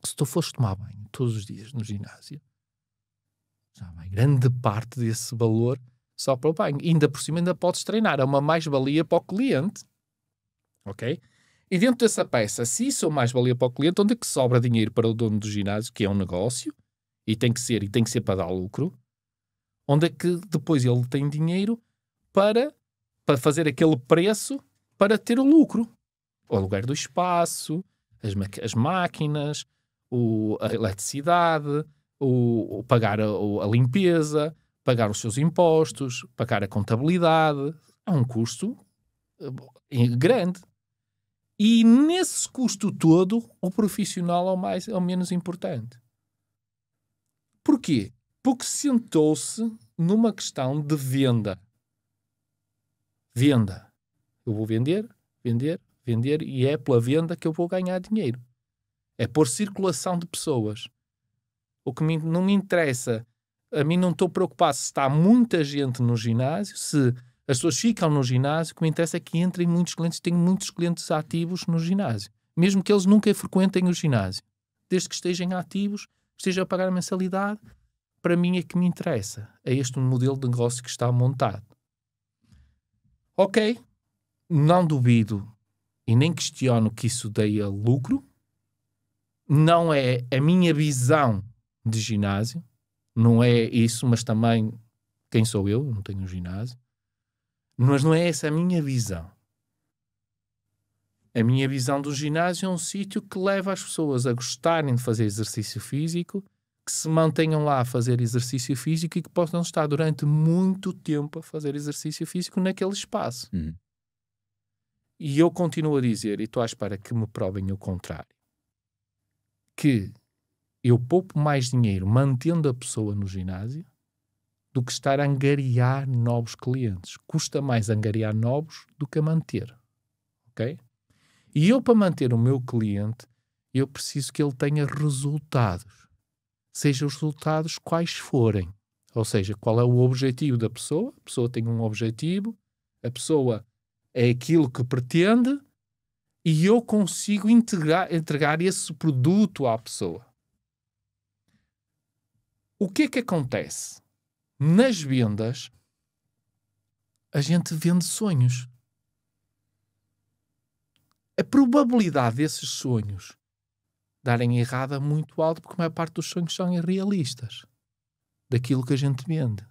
Se tu fores tomar banho todos os dias no ginásio, já vai grande parte desse valor só para o banho. E ainda por cima ainda podes treinar. É uma mais-valia para o cliente. Ok? E dentro dessa peça, se isso é uma mais-valia para o cliente, onde é que sobra dinheiro para o dono do ginásio, que é um negócio, e tem que ser para dar lucro, onde é que depois ele tem dinheiro para fazer aquele preço para ter o lucro? O aluguer do espaço, as máquinas, a eletricidade, pagar a limpeza, pagar os seus impostos, pagar a contabilidade. É um custo grande. E nesse custo todo, o profissional é o menos importante. Porquê? Porque sentou-se numa questão de venda. Venda. Eu vou vender, e é pela venda que eu vou ganhar dinheiro. É por circulação de pessoas. O que não me interessa, a mim não estou preocupado se está muita gente no ginásio, se as pessoas ficam no ginásio, o que me interessa é que entrem muitos clientes, tenho muitos clientes ativos no ginásio. Mesmo que eles nunca frequentem o ginásio. Desde que estejam ativos, estejam a pagar a mensalidade, para mim é que me interessa. É este o modelo de negócio que está montado. Ok, não duvido e nem questiono que isso dê lucro. Não é a minha visão de ginásio. Não é isso, mas também quem sou eu? Eu não tenho um ginásio. Mas não é essa a minha visão. A minha visão do ginásio é um sítio que leva as pessoas a gostarem de fazer exercício físico, que se mantenham lá a fazer exercício físico e que possam estar durante muito tempo a fazer exercício físico naquele espaço. E eu continuo a dizer, e estou à espera que me provem o contrário, que eu poupo mais dinheiro mantendo a pessoa no ginásio do que estar a angariar novos clientes. Custa mais angariar novos do que a manter. Ok? E eu, para manter o meu cliente, eu preciso que ele tenha resultados. Seja os resultados quais forem. Ou seja, qual é o objetivo da pessoa? A pessoa tem um objetivo, a pessoa é aquilo que pretende e eu consigo entregar esse produto à pessoa. O que é que acontece? Nas vendas, a gente vende sonhos. A probabilidade desses sonhos darem errado é muito alta, porque a maior parte dos sonhos são irrealistas. Daquilo que a gente vende.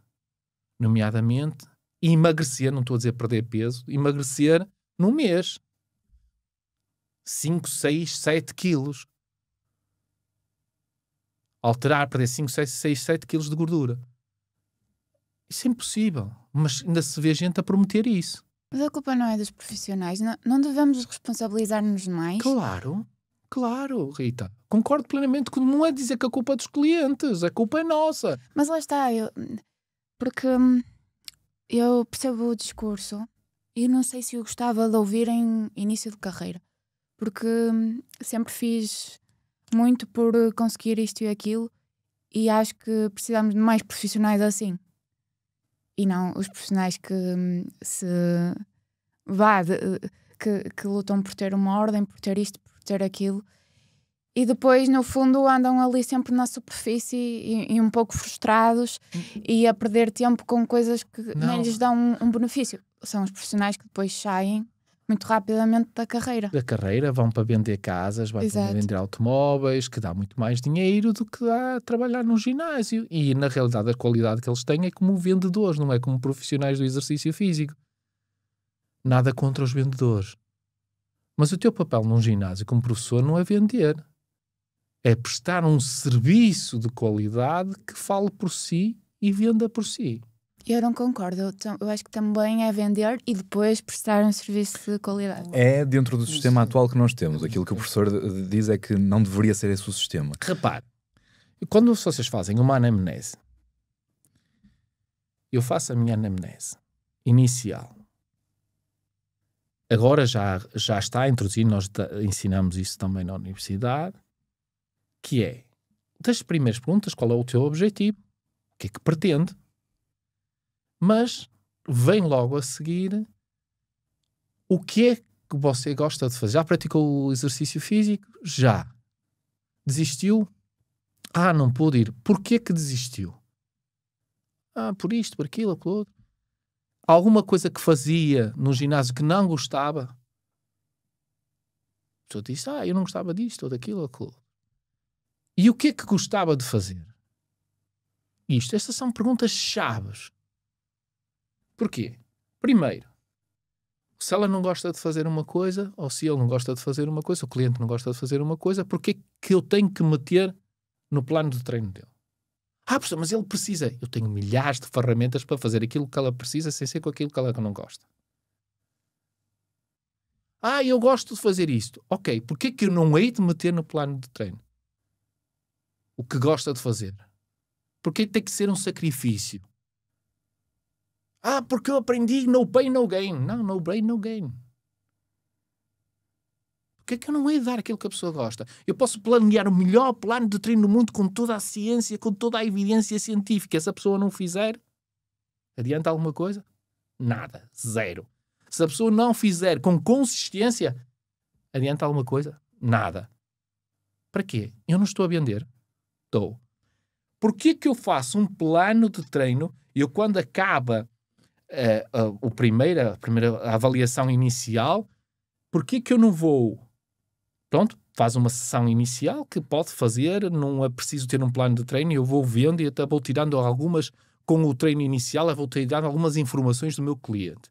Nomeadamente, emagrecer, não estou a dizer perder peso, emagrecer num mês. 5, 6, 7 quilos. Alterar, perder 5, 6, 7 quilos de gordura. Isso é impossível. Mas ainda se vê gente a prometer isso. Mas a culpa não é dos profissionais. Não devemos responsabilizar-nos mais? Claro, Rita. Concordo plenamente que não é dizer que a culpa é dos clientes. A culpa é nossa. Mas lá está. Porque eu percebo o discurso e não sei se eu gostava de ouvir em início de carreira. Porque sempre fiz muito por conseguir isto e aquilo e acho que precisamos de mais profissionais assim. E não os profissionais que que lutam por ter uma ordem, por ter isto, por ter aquilo. E depois, no fundo, andam ali sempre na superfície e um pouco frustrados e a perder tempo com coisas que nem lhes dão um benefício. São os profissionais que depois saem muito rapidamente da carreira. Da carreira, vão para vender casas, vão para vender automóveis, que dá muito mais dinheiro do que dá a trabalhar num ginásio. E, na realidade, a qualidade que eles têm é como vendedores, não é como profissionais do exercício físico. Nada contra os vendedores. Mas o teu papel num ginásio como professor não é vender. É prestar um serviço de qualidade que fale por si e venda por si. Eu não concordo. Eu acho que também é vender e depois prestar um serviço de qualidade. É dentro do sistema atual que nós temos. Aquilo que o professor diz é que não deveria ser esse o sistema. Repare, quando vocês fazem uma anamnese, eu faço a minha anamnese inicial. Agora já está introduzido, nós ensinamos isso também na universidade, que é, das primeiras perguntas, qual é o teu objetivo? O que é que pretende? Mas vem logo a seguir o que é que você gosta de fazer. Já praticou o exercício físico? Já. Desistiu? Não pude ir. Porquê que desistiu? Por isto, por aquilo, por outro. Alguma coisa que fazia no ginásio que não gostava? A pessoa disse, eu não gostava disto ou daquilo ou aquilo. E o que é que gostava de fazer? Estas são perguntas chaves. Porquê? Primeiro, se ela não gosta de fazer uma coisa, ou se ele não gosta de fazer uma coisa, o cliente não gosta de fazer uma coisa, porquê que eu tenho que meter no plano de treino dele? Professor, mas ele precisa. Eu tenho milhares de ferramentas para fazer aquilo que ela precisa sem ser com aquilo que ela não gosta. Eu gosto de fazer isto. Ok, porquê que eu não hei de meter no plano de treino o que gosta de fazer? Porquê tem que ser um sacrifício? Porque eu aprendi no pain, no gain. Não, no brain, no gain. Porquê que eu não hei de dar aquilo que a pessoa gosta? Eu posso planear o melhor plano de treino do mundo com toda a ciência, com toda a evidência científica. Se a pessoa não fizer, adianta alguma coisa? Nada. Zero. Se a pessoa não fizer com consistência, adianta alguma coisa? Nada. Para quê? Eu não estou a vender? Estou. Porquê que eu faço um plano de treino e eu, quando acaba a primeira avaliação inicial, porquê que eu não vou... Pronto, faz uma sessão inicial que pode fazer, não é preciso ter um plano de treino, eu vou vendo e até vou tirando algumas, com o treino inicial, eu vou tirando algumas informações do meu cliente.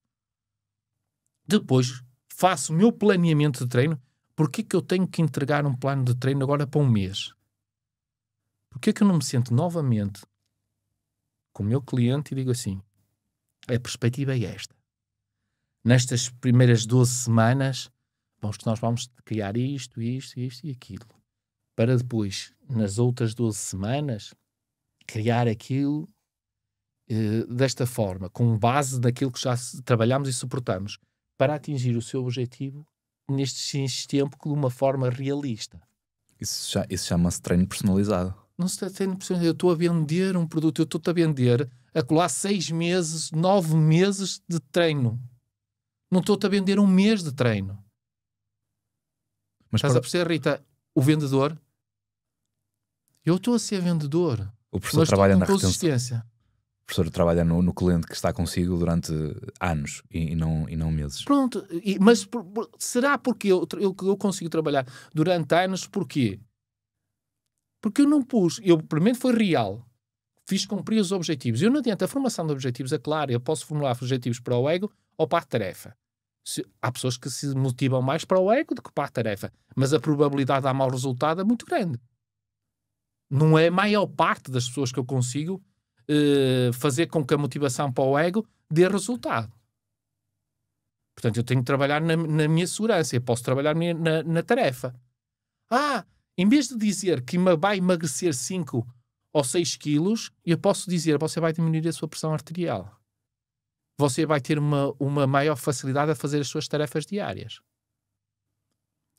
Depois, faço o meu planeamento de treino. Porquê que eu tenho que entregar um plano de treino agora para um mês? Porquê que eu não me sento novamente com o meu cliente e digo assim, a perspectiva é esta. Nestas primeiras 12 semanas, nós vamos criar isto e aquilo. Para depois, nas outras 12 semanas, criar aquilo desta forma, com base naquilo que já trabalhamos e suportamos, para atingir o seu objetivo neste X tempo de uma forma realista. Isso chama-se treino personalizado. Não se está treino personalizado. Eu estou a vender um produto, eu estou-te a vender a colar 6 meses, 9 meses de treino. Não estou-te a vender um mês de treino. Mas estás a perceber, Rita? O vendedor, eu estou a ser vendedor. O professor trabalha na consistência. O professor trabalha no cliente que está consigo durante anos e não meses. Pronto, mas será porque eu consigo trabalhar durante anos? Porquê? Porque eu não pus, primeiro foi real, fiz cumprir os objetivos. Eu não adianta, a formação de objetivos é clara, eu posso formular objetivos para o ego ou para a tarefa. Há pessoas que se motivam mais para o ego do que para a tarefa, mas a probabilidade de dar mau resultado é muito grande. Não é a maior parte das pessoas que eu consigo fazer com que a motivação para o ego dê resultado. Portanto, eu tenho que trabalhar na minha segurança, eu posso trabalhar na tarefa. Em vez de dizer que vai emagrecer 5 ou 6 quilos, eu posso dizer, você vai diminuir a sua pressão arterial. Você vai ter uma maior facilidade a fazer as suas tarefas diárias.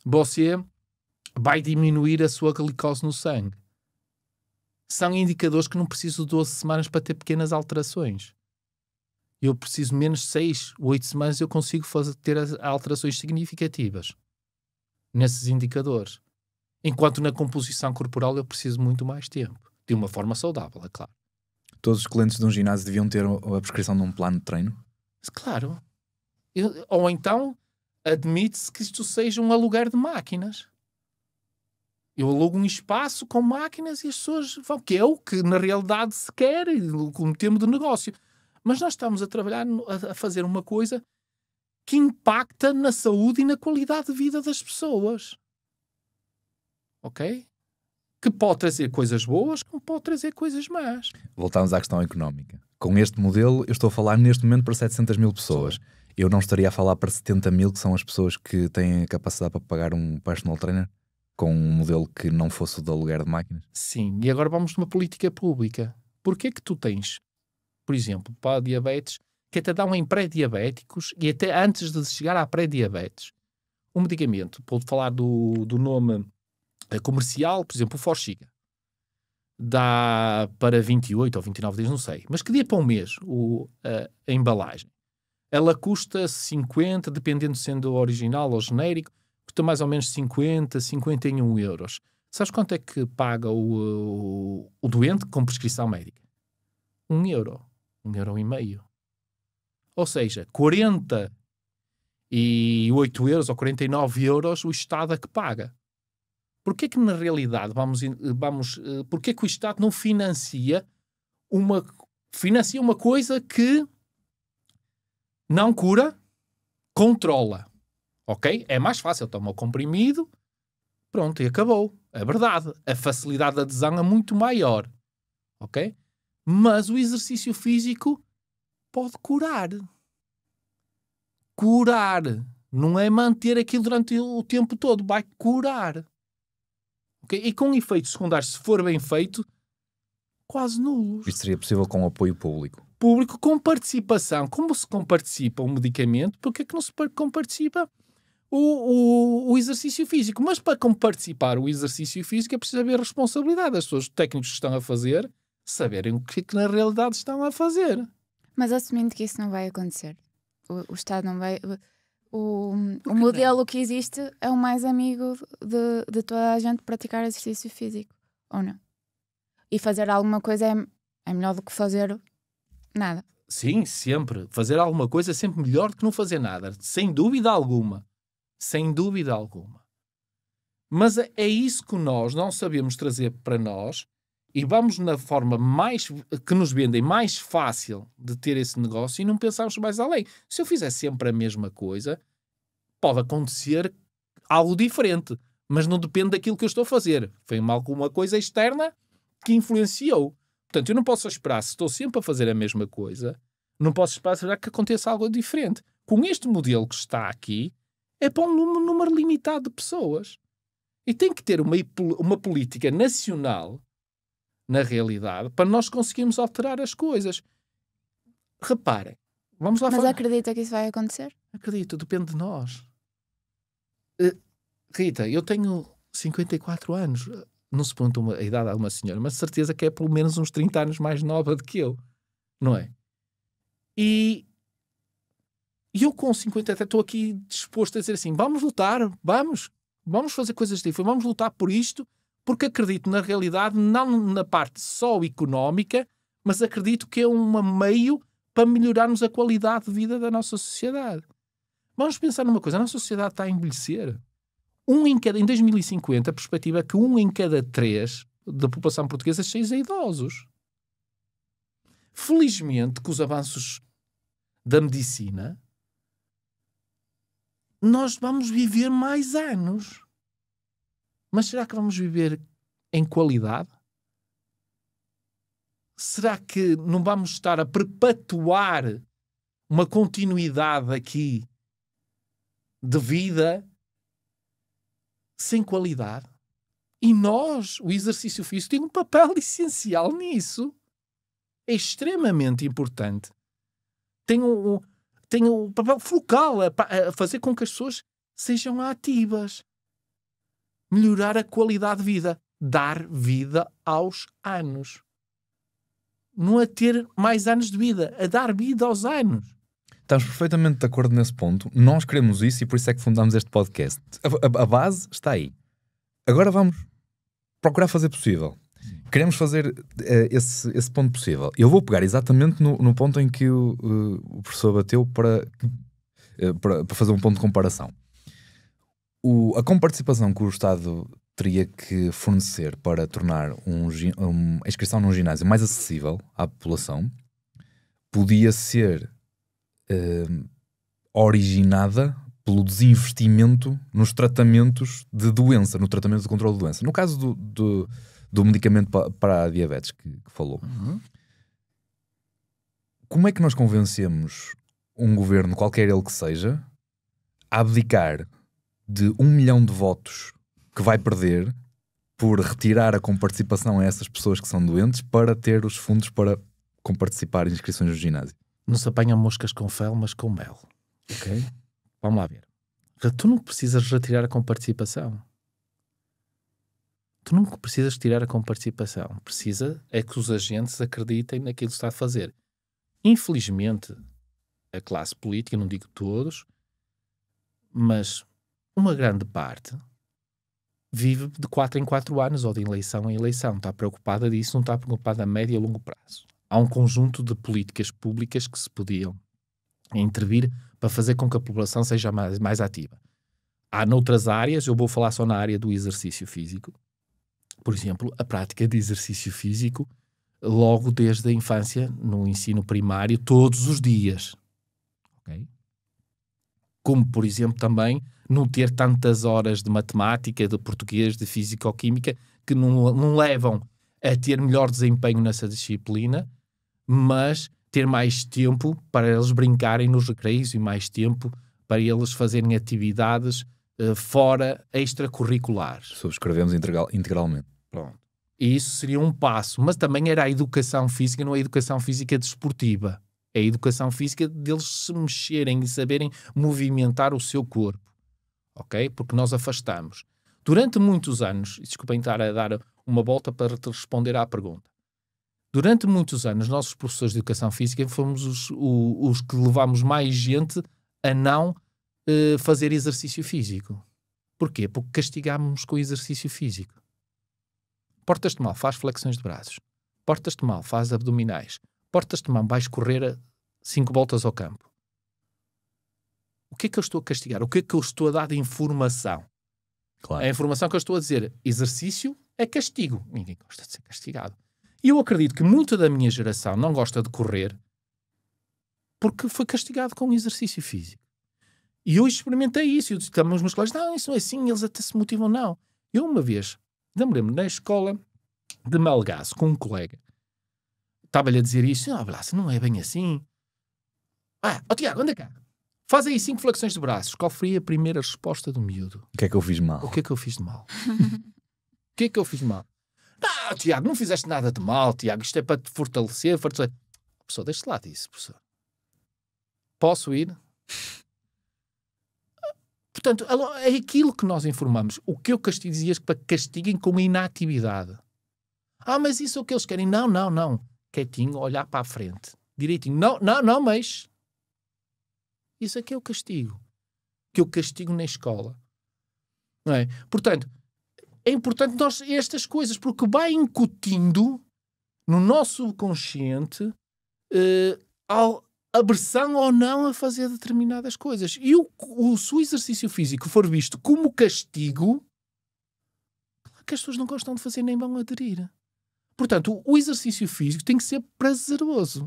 Você vai diminuir a sua glicose no sangue. São indicadores que não precisam de 12 semanas para ter pequenas alterações. eu preciso menos 6, 8 semanas, eu consigo ter alterações significativas nesses indicadores. Enquanto na composição corporal eu preciso muito mais tempo. De uma forma saudável, é claro. Todos os clientes de um ginásio deviam ter a prescrição de um plano de treino? Claro. Ou então, admite-se que isto seja um aluguer de máquinas. Eu alugo um espaço com máquinas e as pessoas vão, que é o que na realidade se quer, como termo de negócio. Mas nós estamos a trabalhar, a fazer uma coisa que impacta na saúde e na qualidade de vida das pessoas. Ok? Que pode trazer coisas boas, como pode trazer coisas más. Voltamos à questão económica. Com este modelo, eu estou a falar neste momento para 700 mil pessoas. Eu não estaria a falar para 70 mil, que são as pessoas que têm a capacidade para pagar um personal trainer, com um modelo que não fosse o de aluguer de máquinas? Sim, e agora vamos numa política pública. Porquê que tu tens, por exemplo, para a diabetes, que até dão em pré-diabéticos e até antes de chegar à pré-diabetes, um medicamento, pode falar do nome comercial, por exemplo, o Forxiga, dá para 28 ou 29 dias, não sei, mas que dia para um mês a embalagem? Ela custa 50, dependendo sendo original ou genérico, custa mais ou menos 50, 51 euros. Sabes quanto é que paga o doente com prescrição médica? 1 euro. 1,5 euro. Ou seja, 48 euros ou 49 euros o Estado é que paga. Porquê que na realidade porquê que o Estado não financia uma coisa que não cura, controla? Ok? É mais fácil, toma o comprimido, pronto, e acabou. É verdade. A facilidade de adesão é muito maior. Ok? Mas o exercício físico pode curar. Curar. Não é manter aquilo durante o tempo todo. Vai curar. Okay? E com efeitos secundários, se for bem feito, quase nulos. Isto seria possível com apoio público? Público com participação. Como se comparticipa um medicamento, porque é que não se comparticipa o exercício físico? Mas para comparticipar o exercício físico é preciso haver responsabilidade. As pessoas, os técnicos que estão a fazer, saberem o que na realidade estão a fazer. Mas assumindo que isso não vai acontecer, o Estado não vai... O modelo que existe é o mais amigo de toda a gente praticar exercício físico, ou não? E fazer alguma coisa é melhor do que fazer nada. Sim, sempre. Fazer alguma coisa é sempre melhor do que não fazer nada. Sem dúvida alguma. Sem dúvida alguma. Mas é isso que nós não sabemos trazer para nós e vamos na forma mais que nos vendem, mais fácil de ter esse negócio e não pensarmos mais além. Se eu fizer sempre a mesma coisa, pode acontecer algo diferente, mas não depende daquilo que eu estou a fazer. Foi alguma coisa externa que influenciou. Portanto, eu não posso esperar, se estou sempre a fazer a mesma coisa, não posso esperar que aconteça algo diferente. Com este modelo que está aqui, é para um número limitado de pessoas. E tem que ter uma política nacional, na realidade, para nós conseguirmos alterar as coisas. Reparem, vamos lá Mas falar. acredita que isso vai acontecer? Acredito, depende de nós. Rita, eu tenho 54 anos. Não se pergunta a idade a uma senhora, mas de certeza que é pelo menos uns 30 anos mais nova do que eu. Não é? E eu com 50 até estou aqui disposto a dizer assim, vamos lutar, vamos fazer coisas diferentes, vamos lutar por isto, porque acredito na realidade, não na parte só económica, mas acredito que é um meio para melhorarmos a qualidade de vida da nossa sociedade. Vamos pensar numa coisa, a nossa sociedade está a envelhecer. Em 2050, a perspectiva é que 1 em cada 3 da população portuguesa seja idosos. Felizmente, com os avanços da medicina, nós vamos viver mais anos. Mas será que vamos viver em qualidade? Será que não vamos estar a perpetuar uma continuidade aqui de vida sem qualidade? E nós, o exercício físico, tem um papel essencial nisso. É extremamente importante. Tem um papel focal a fazer com que as pessoas sejam ativas. Melhorar a qualidade de vida. Dar vida aos anos. não a ter mais anos de vida, a dar vida aos anos. Estamos perfeitamente de acordo nesse ponto. Nós queremos isso e por isso é que fundamos este podcast. A base está aí. Agora vamos procurar fazer possível. Queremos fazer esse ponto possível. Eu vou pegar exatamente no ponto em que o professor bateu para fazer um ponto de comparação. A comparticipação que o Estado teria que fornecer para tornar a inscrição num ginásio mais acessível à população podia ser originada pelo desinvestimento nos tratamentos de doença, no tratamento de controle de doença. No caso do medicamento para a diabetes que falou. Como é que nós convencemos um governo, qualquer ele que seja, a abdicar de 1 milhão de votos que vai perder por retirar a comparticipação a essas pessoas que são doentes para ter os fundos para comparticipar em inscrições no ginásio? Não se apanham moscas com fel, mas com mel. Ok? Vamos lá ver. Tu não precisas retirar a comparticipação. Tu não precisas tirar a comparticipação. Precisa é que os agentes acreditem naquilo que está a fazer. Infelizmente, a classe política, não digo todos, mas uma grande parte vive de 4 em 4 anos ou de eleição em eleição. Está preocupada disso, não está preocupada a médio e a longo prazo. Há um conjunto de políticas públicas que se podiam intervir para fazer com que a população seja mais ativa. Há noutras áreas, eu vou falar só na área do exercício físico. Por exemplo, a prática de exercício físico logo desde a infância, no ensino primário, todos os dias. Okay? Como, por exemplo, também não ter tantas horas de matemática, de português, de físico-química, que não levam a ter melhor desempenho nessa disciplina, mas ter mais tempo para eles brincarem nos recreios e mais tempo para eles fazerem atividades fora extracurriculares. Subscrevemos integralmente. Pronto. E isso seria um passo, mas também era a educação física, não é a educação física desportiva. É a educação física deles se mexerem e saberem movimentar o seu corpo. Ok? Porque nós afastamos. Durante muitos anos, desculpem estar a dar uma volta para te responder à pergunta. Durante muitos anos, nossos professores de educação física fomos os que levámos mais gente a não fazer exercício físico. Porquê? Porque castigámos com o exercício físico. Portas-te mal, faz flexões de braços. Portas-te mal, faz abdominais. Portas-te mal, vais correr 5 voltas ao campo. O que é que eu estou a castigar? O que é que eu estou a dar de informação? Claro. A informação que eu estou a dizer, exercício é castigo. Ninguém gosta de ser castigado. E eu acredito que muita da minha geração não gosta de correr porque foi castigado com exercício físico. E hoje experimentei isso. Eu disse também aos meus colegas, não, isso não é assim, eles até se motivam, não. Eu uma vez, não me lembro, na escola de Melgaço, com um colega, estava-lhe a dizer isso, não é bem assim. Tiago, anda cá. Faz aí 5 flexões de braços. Qual foi a primeira resposta do miúdo? O que é que eu fiz mal? O que é que eu fiz de mal? O que é que eu fiz de mal? Não, Tiago, não fizeste nada de mal, Tiago. Isto é para te fortalecer. Professor, deixa-te lá disso, professor. Posso ir? Portanto, é aquilo que nós informamos. O que eu castigo dizias para que castiguem com a inatividade. Mas isso é o que eles querem. Não. Quietinho, olhar para a frente. Direitinho. Não, mas... Isso é que é o castigo. Que eu castigo na escola. Não é? Portanto, é importante nós estas coisas, porque vai incutindo no nosso subconsciente aversão ou não a fazer determinadas coisas. E se o exercício físico for visto como castigo, claro que as pessoas não gostam de fazer nem vão aderir. Portanto, o exercício físico tem que ser prazeroso.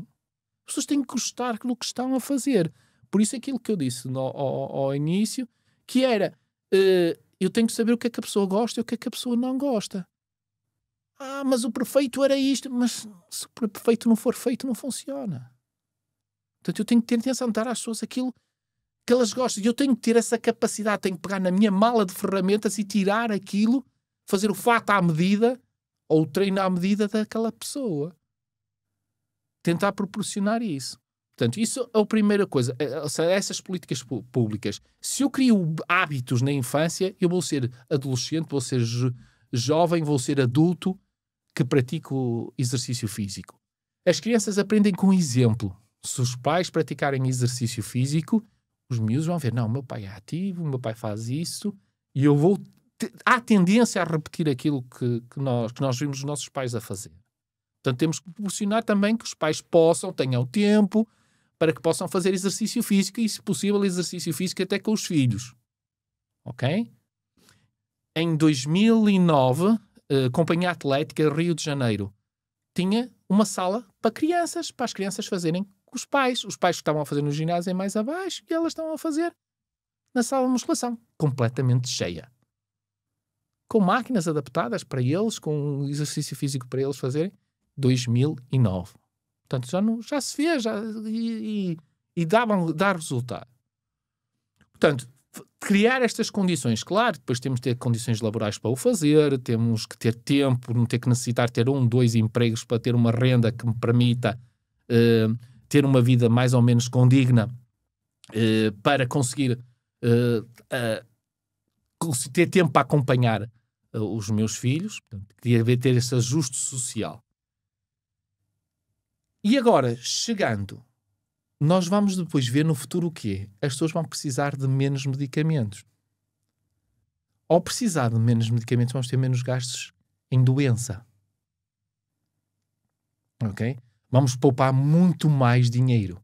As pessoas têm que gostar do que estão a fazer. Por isso aquilo que eu disse ao início, que era, eu tenho que saber o que é que a pessoa gosta e o que é que a pessoa não gosta. Mas o perfeito era isto. Mas se o perfeito não for feito, não funciona. Portanto, eu tenho que ter atenção de dar às pessoas aquilo que elas gostam. E eu tenho que ter essa capacidade, tenho que pegar na minha mala de ferramentas e tirar aquilo, fazer o fato à medida, ou o treino à medida daquela pessoa. Tentar proporcionar isso. Portanto, isso é a primeira coisa. Essas políticas públicas. Se eu crio hábitos na infância, eu vou ser adolescente, vou ser jovem, vou ser adulto que pratico exercício físico. As crianças aprendem com exemplo. Se os pais praticarem exercício físico, os miúdos vão ver, não, o meu pai é ativo, o meu pai faz isso, e eu vou... Há tendência a repetir aquilo que nós vimos os nossos pais a fazer. Portanto, temos que proporcionar também que os pais tenham tempo para que possam fazer exercício físico e, se possível, exercício físico até com os filhos. Ok? Em 2009, a Companhia Atlética Rio de Janeiro tinha uma sala para as crianças fazerem com os pais. Os pais que estavam a fazer no ginásio é mais abaixo e elas estavam a fazer na sala de musculação, completamente cheia. Com máquinas adaptadas para eles, com exercício físico para eles fazerem, 2009. Portanto, já se fez e dá resultado. Portanto, criar estas condições, claro, depois temos que ter condições laborais para o fazer, temos que ter tempo, não ter que necessitar ter 2 empregos para ter uma renda que me permita ter uma vida mais ou menos condigna para conseguir ter tempo para acompanhar os meus filhos. Portanto, queria ter esse ajuste social. E agora, chegando, nós vamos depois ver no futuro o quê? As pessoas vão precisar de menos medicamentos. Ao precisar de menos medicamentos, vamos ter menos gastos em doença. Ok? Vamos poupar muito mais dinheiro.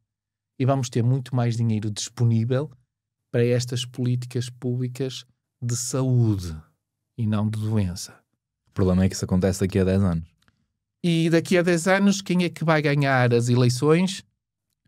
E vamos ter muito mais dinheiro disponível para estas políticas públicas de saúde e não de doença. O problema é que isso acontece daqui a 10 anos. E daqui a 10 anos, quem é que vai ganhar as eleições?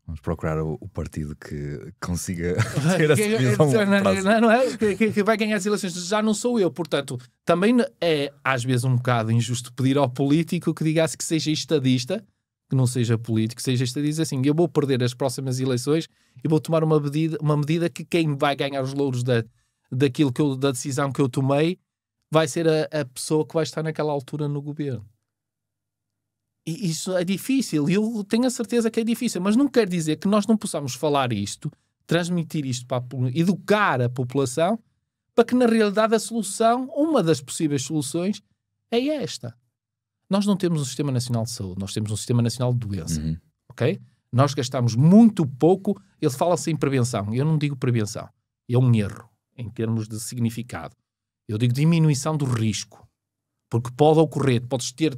Vamos procurar o partido que consiga ter essa visão. Não é? Que vai ganhar as eleições já não sou eu. Portanto, também é às vezes um bocado injusto pedir ao político que diga que seja estadista, que não seja político, que seja estadista, assim, eu vou perder as próximas eleições e vou tomar uma medida que quem vai ganhar os louros da decisão que eu tomei vai ser a pessoa que vai estar naquela altura no governo. E isso é difícil, e eu tenho a certeza que é difícil, mas não quer dizer que nós não possamos falar isto, transmitir isto, educar a população, para que na realidade a solução, uma das possíveis soluções, é esta. Nós não temos um Sistema Nacional de Saúde, nós temos um Sistema Nacional de Doença. Ok? Nós gastamos muito pouco, ele fala-se em prevenção, eu não digo prevenção, é um erro, em termos de significado. Eu digo diminuição do risco, porque pode ocorrer, podes ter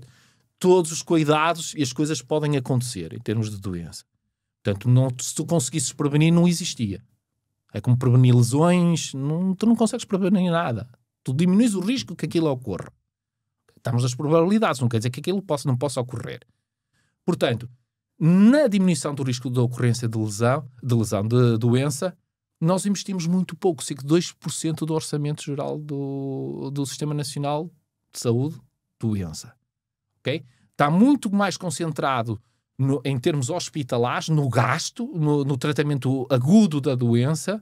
todos os cuidados e as coisas podem acontecer em termos de doença. Portanto, se tu conseguisses prevenir, não existia. É como prevenir lesões, tu não consegues prevenir nada. Tu diminuis o risco que aquilo ocorra. Estamos nas probabilidades, não quer dizer que aquilo não possa ocorrer. Portanto, na diminuição do risco de ocorrência de doença, nós investimos muito pouco, cerca de 2% do orçamento geral do Sistema Nacional de Saúde, doença. Okay? Está muito mais concentrado em termos hospitalares, no gasto, no tratamento agudo da doença,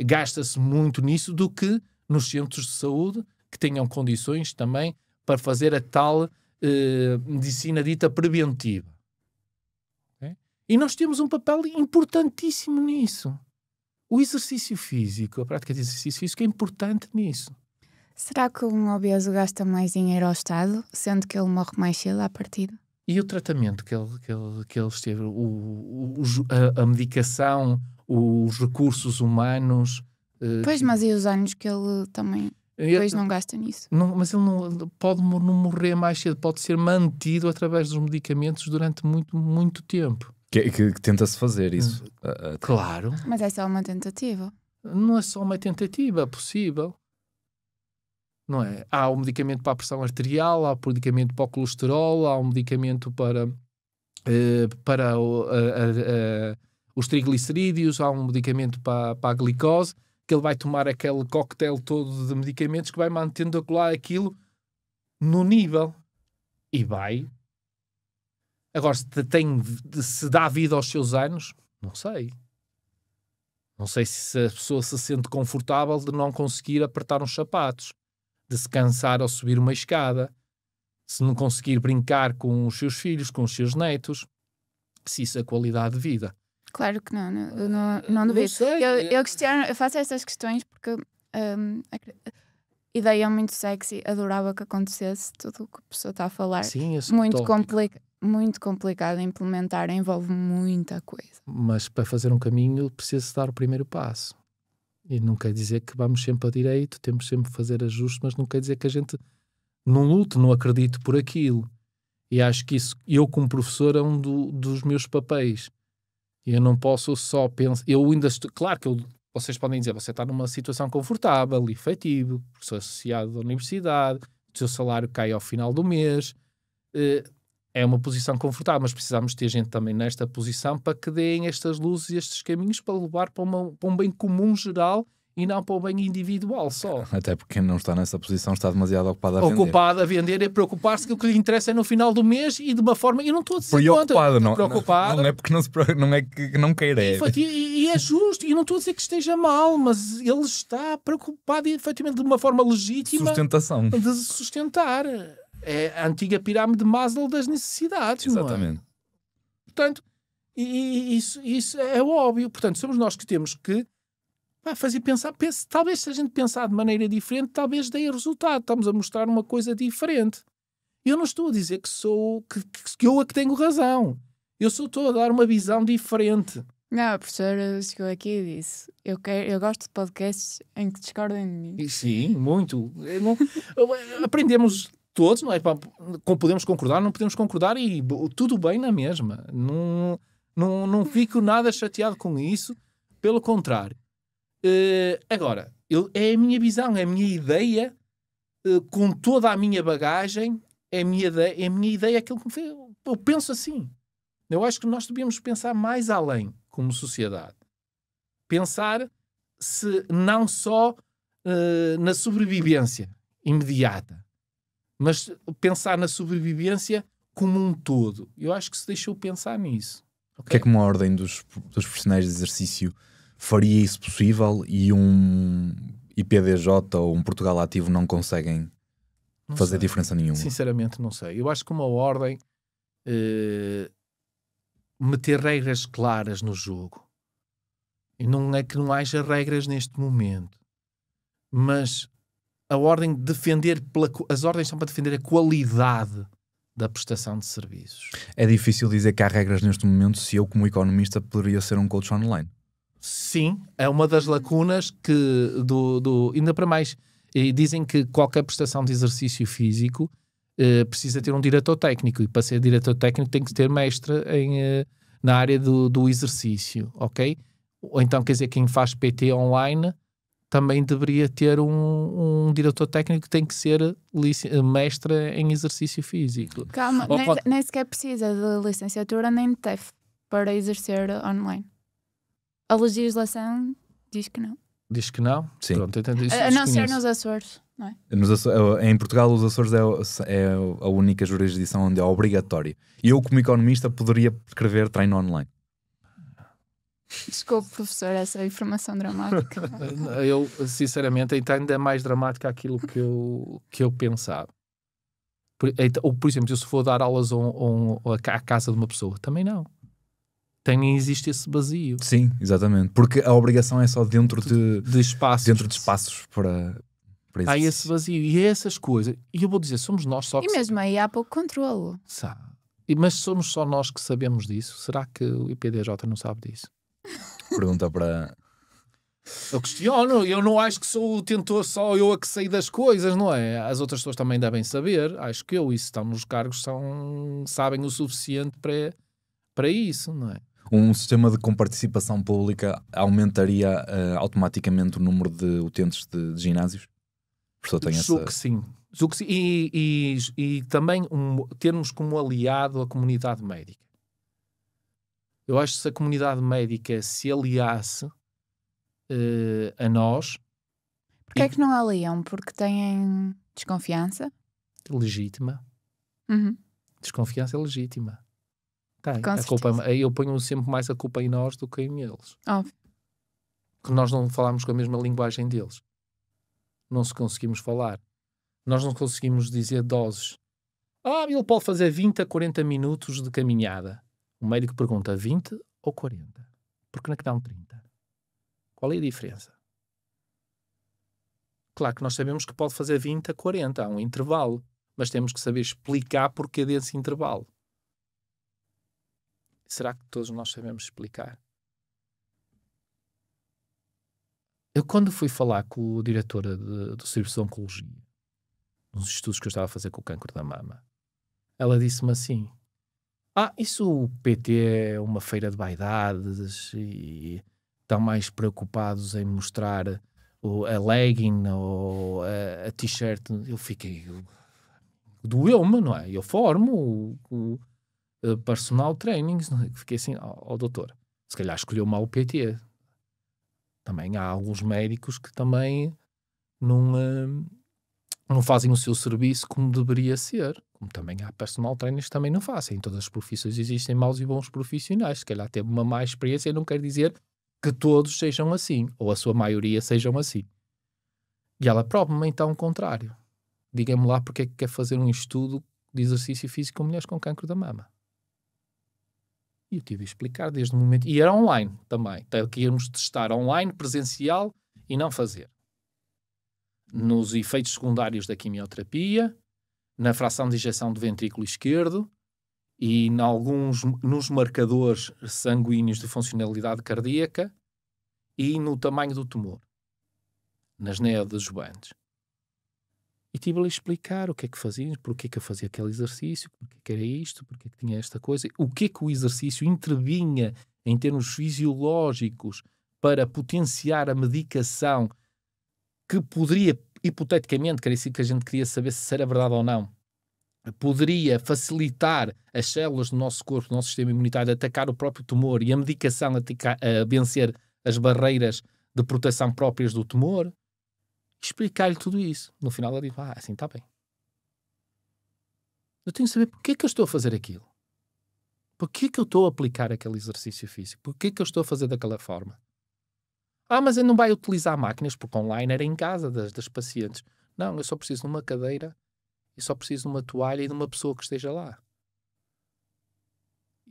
gasta-se muito nisso do que nos centros de saúde que tenham condições também para fazer a tal medicina dita preventiva. Okay? E nós temos um papel importantíssimo nisso. O exercício físico, a prática de exercício físico é importante nisso. Será que um obeso gasta mais dinheiro ao Estado, sendo que ele morre mais cedo à partida? E o tratamento que ele esteve, a medicação, os recursos humanos... Pois, mas e os anos que ele também depois não gasta nisso? Não, mas ele não pode não morrer mais cedo, pode ser mantido através dos medicamentos durante muito, muito tempo. Que tenta-se fazer isso. Claro. Mas é só uma tentativa. Não é só uma tentativa, é possível. Não é? Há um medicamento para a pressão arterial, há um medicamento para o colesterol, há um medicamento para os triglicerídeos, há um medicamento para a glicose, que ele vai tomar aquele coquetel todo de medicamentos que vai mantendo aquilo no nível. E vai. Agora, se dá vida aos seus anos, não sei. Não sei se a pessoa se sente confortável de não conseguir apertar uns sapatos, de se cansar ao subir uma escada, se não conseguir brincar com os seus filhos, com os seus netos, se isso é qualidade de vida. Claro que não duvido. Eu faço estas questões porque ideia muito sexy, adorava que acontecesse tudo o que a pessoa está a falar. Sim, muito complicado. muito complicado de implementar, envolve muita coisa. Mas para fazer um caminho precisa-se dar o primeiro passo. E não quer dizer que vamos sempre a direito, temos sempre que fazer ajustes, mas não quer dizer que a gente não lute, não acredite por aquilo. E acho que isso, eu como professor, é um dos meus papéis. E eu não posso só pensar... Eu ainda estou... Claro que vocês podem dizer, você está numa situação confortável, efetivo, professor associado da universidade, o seu salário cai ao final do mês... É uma posição confortável, mas precisamos ter gente também nesta posição para que deem estas luzes e estes caminhos para levar para um bem comum geral e não para o bem individual só. Até porque quem não está nessa posição está demasiado ocupado a vender. Ocupado a vender e preocupar-se que o que lhe interessa é no final do mês e de uma forma... Eu não estou a dizer preocupado, preocupado. Não é porque não é que não queira. E é justo, e não estou a dizer que esteja mal, mas ele está preocupado e efetivamente de uma forma legítima Sustentação. de sustentar. É a antiga pirâmide de Maslow das necessidades. Exatamente. Não é? Portanto, isso é óbvio. Portanto, somos nós que temos que fazer pensar. Talvez se a gente pensar de maneira diferente, talvez dê resultado. Estamos a mostrar uma coisa diferente. Eu não estou a dizer que eu é que tenho razão. Eu só estou a dar uma visão diferente. Não, a professora chegou aqui e disse: eu gosto de podcasts em que discordem de mim. Sim, muito. Aprendemos... Todos, não é? Podemos concordar, não podemos concordar e tudo bem na mesma. Não fico nada chateado com isso, pelo contrário. Agora, é a minha visão, é a minha ideia, com toda a minha bagagem, é a minha ideia aquilo que me fez. Eu penso assim. Eu acho que nós devíamos pensar mais além, como sociedade. Pensar não só na sobrevivência imediata, mas pensar na sobrevivência como um todo. Eu acho que se deixou pensar nisso. O que é que uma ordem dos profissionais de exercício faria isso possível e um IPDJ ou um Portugal Ativo não conseguem fazer diferença nenhuma? Sinceramente não sei. Eu acho que uma ordem meter regras claras no jogo. E não é que não haja regras neste momento, mas a ordem as ordens são para defender a qualidade da prestação de serviços. É difícil dizer que há regras neste momento se eu, como economista, poderia ser um coach online. Sim, é uma das lacunas que ainda para mais, dizem que qualquer prestação de exercício físico precisa ter um diretor técnico, e para ser diretor técnico tem que ter mestre na área do exercício, ok? Ou então, quer dizer, quem faz PT online também deveria ter um diretor técnico que tem que ser mestre em exercício físico. Calma, nem sequer precisa de licenciatura nem de TEF para exercer online. A legislação diz que não. Diz que não? Sim. Pronto, a não ser nos Açores, não é? Em Portugal, os Açores é a única jurisdição onde é obrigatório. E eu, como economista, poderia prescrever treino online. Desculpe, professor, essa informação dramática. Eu, sinceramente, então ainda é mais dramática aquilo que eu pensava. Por exemplo, se for dar aulas à casa de uma pessoa, também não. Também existe esse vazio. Sim, exatamente. Porque a obrigação é só dentro de espaços. Dentro de espaços para isso. Há esse vazio e essas coisas. E eu vou dizer, somos nós só que... E mesmo aí há pouco controlo. Mas somos só nós que sabemos disso? Será que o IPDJ não sabe disso? Pergunta para... Eu questiono, eu não acho que sou o tentor só eu a que sei das coisas, não é? As outras pessoas também devem saber. Acho que e se estão nos cargos, sabem o suficiente para isso, não é? Um sistema de comparticipação pública aumentaria automaticamente o número de utentes de ginásios? Julgo que sim. E também termos como aliado a comunidade médica. Eu acho que se a comunidade médica se aliasse a nós... Porquê é que não aliam? Porque têm desconfiança? Legítima. Uhum. Desconfiança legítima. Tem. Eu ponho sempre mais a culpa em nós do que em eles. Óbvio. Porque nós não falamos com a mesma linguagem deles. Não se conseguimos falar. Nós não conseguimos dizer doses. Ele pode fazer 20 a 40 minutos de caminhada. O médico pergunta 20 ou 40? Por que não é que dão 30? Qual é a diferença? Claro que nós sabemos que pode fazer 20 a 40. Há um intervalo. Mas temos que saber explicar porquê desse intervalo. Será que todos nós sabemos explicar? Eu, quando fui falar com a diretora do Serviço de Oncologia, nos estudos que eu estava a fazer com o cancro da mama, ela disse-me assim: isso o PT é uma feira de vaidades e estão mais preocupados em mostrar a legging ou a t-shirt. Eu fiquei... Doeu-me, não é? Eu formo o personal trainings. Fiquei assim, doutor, se calhar escolheu mal o PT. Também há alguns médicos que também não fazem o seu serviço como deveria ser. Como também há personal trainers que também não fazem. Em todas as profissões existem maus e bons profissionais. Se calhar teve uma má experiência, não quer dizer que todos sejam assim, ou a sua maioria sejam assim. E ela prova-me então o contrário. Diga-me lá porque é que quer fazer um estudo de exercício físico com mulheres com cancro da mama. E eu tive a explicar desde o momento... E era online também. Então, que íamos testar online, presencial e não fazer. Nos efeitos secundários da quimioterapia, na fração de injeção do ventrículo esquerdo e nos marcadores sanguíneos de funcionalidade cardíaca e no tamanho do tumor, nas neoadjuvantes. E tive a explicar o que é que fazíamos, porque é que eu fazia aquele exercício, porque é que era isto, porque é que tinha esta coisa, o que é que o exercício intervinha em termos fisiológicos para potenciar a medicação que poderia, hipoteticamente, que era isso que a gente queria saber se era verdade ou não, poderia facilitar as células do nosso corpo, do nosso sistema imunitário, a atacar o próprio tumor e a medicação a vencer as barreiras de proteção próprias do tumor. Explicar-lhe tudo isso. No final ela diz, assim está bem. Eu tenho que saber porque é que eu estou a fazer aquilo. Porquê é que eu estou a aplicar aquele exercício físico? Porquê é que eu estou a fazer daquela forma? Mas ele não vai utilizar máquinas, porque online era em casa das pacientes. Não, eu só preciso de uma cadeira, eu só preciso de uma toalha e de uma pessoa que esteja lá.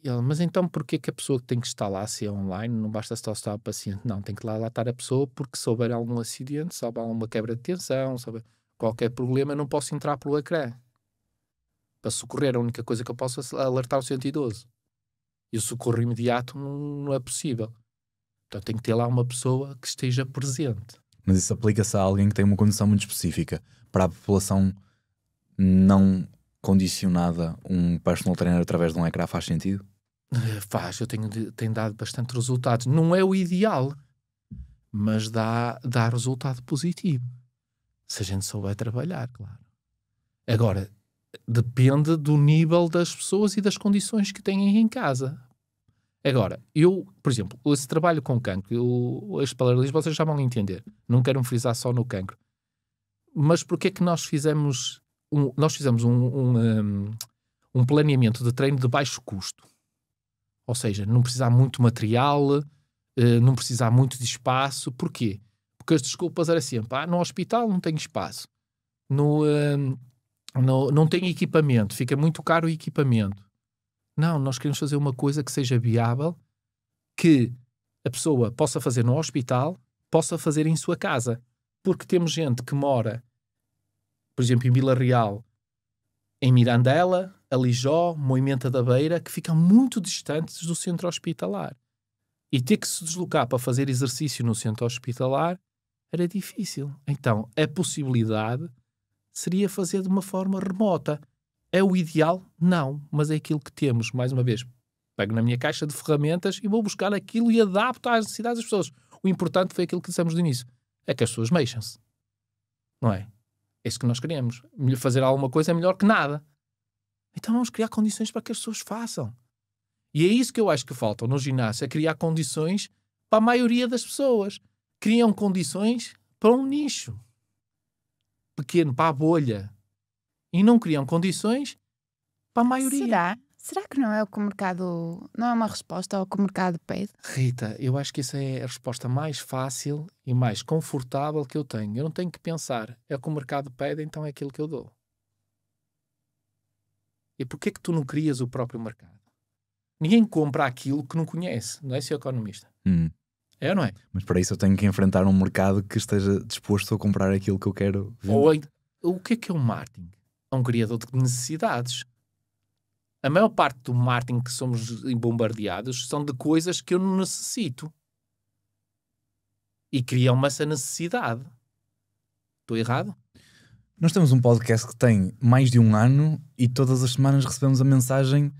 E ela, mas então porquê que a pessoa que tem que estar lá, se é online, não basta só estar o paciente? Não, tem que lá estar a pessoa, porque se houver algum acidente, se houver alguma quebra de tensão, se houver qualquer problema, eu não posso entrar pelo ecrã. Para socorrer, a única coisa que eu posso é alertar o 112. E o socorro imediato não é possível. Então tem que ter lá uma pessoa que esteja presente. Mas isso aplica-se a alguém que tem uma condição muito específica. Para a população não condicionada, um personal trainer através de um ecrã faz sentido? Faz, eu tenho dado bastante resultados. Não é o ideal, mas dá resultado positivo. Se a gente souber trabalhar, claro. Agora, depende do nível das pessoas e das condições que têm em casa. Agora, eu, por exemplo, esse trabalho com cancro, as palavras vocês já vão entender. Não quero me frisar só no cancro. Mas porquê é que nós fizemos um planeamento de treino de baixo custo? Ou seja, não precisar muito material, não precisar muito de espaço. Porquê? Porque as desculpas eram sempre, no hospital não tem espaço, não tem equipamento, fica muito caro o equipamento. Não, nós queremos fazer uma coisa que seja viável, que a pessoa possa fazer no hospital, possa fazer em sua casa. Porque temos gente que mora, por exemplo, em Vila Real, em Mirandela, Alijó, Moimenta da Beira, que ficam muito distantes do centro hospitalar. E ter que se deslocar para fazer exercício no centro hospitalar era difícil. Então, a possibilidade seria fazer de uma forma remota. É o ideal? Não. Mas é aquilo que temos. Mais uma vez, pego na minha caixa de ferramentas e vou buscar aquilo e adapto às necessidades das pessoas. O importante foi aquilo que dissemos no início. É que as pessoas mexam-se. Não é? É isso que nós queremos. Fazer alguma coisa é melhor que nada. Então vamos criar condições para que as pessoas façam. E é isso que eu acho que falta no ginásio, é criar condições para a maioria das pessoas. Criam condições para um nicho pequeno, para a bolha. E não criam condições para a maioria. Será que não é o que o mercado... Não é uma resposta ao que o mercado pede? Rita, eu acho que essa é a resposta mais fácil e mais confortável que eu tenho. Eu não tenho que pensar. É o que o mercado pede, então é aquilo que eu dou. E porquê é que tu não crias o próprio mercado? Ninguém compra aquilo que não conhece. Não é, Sr. Economista? É ou não é? Mas para isso eu tenho que enfrentar um mercado que esteja disposto a comprar aquilo que eu quero vender. O que é o marketing? É um criador de necessidades. A maior parte do marketing que somos bombardeados são de coisas que eu não necessito. E criam-me essa necessidade. Estou errado? Nós temos um podcast que tem mais de 1 ano e todas as semanas recebemos a mensagem: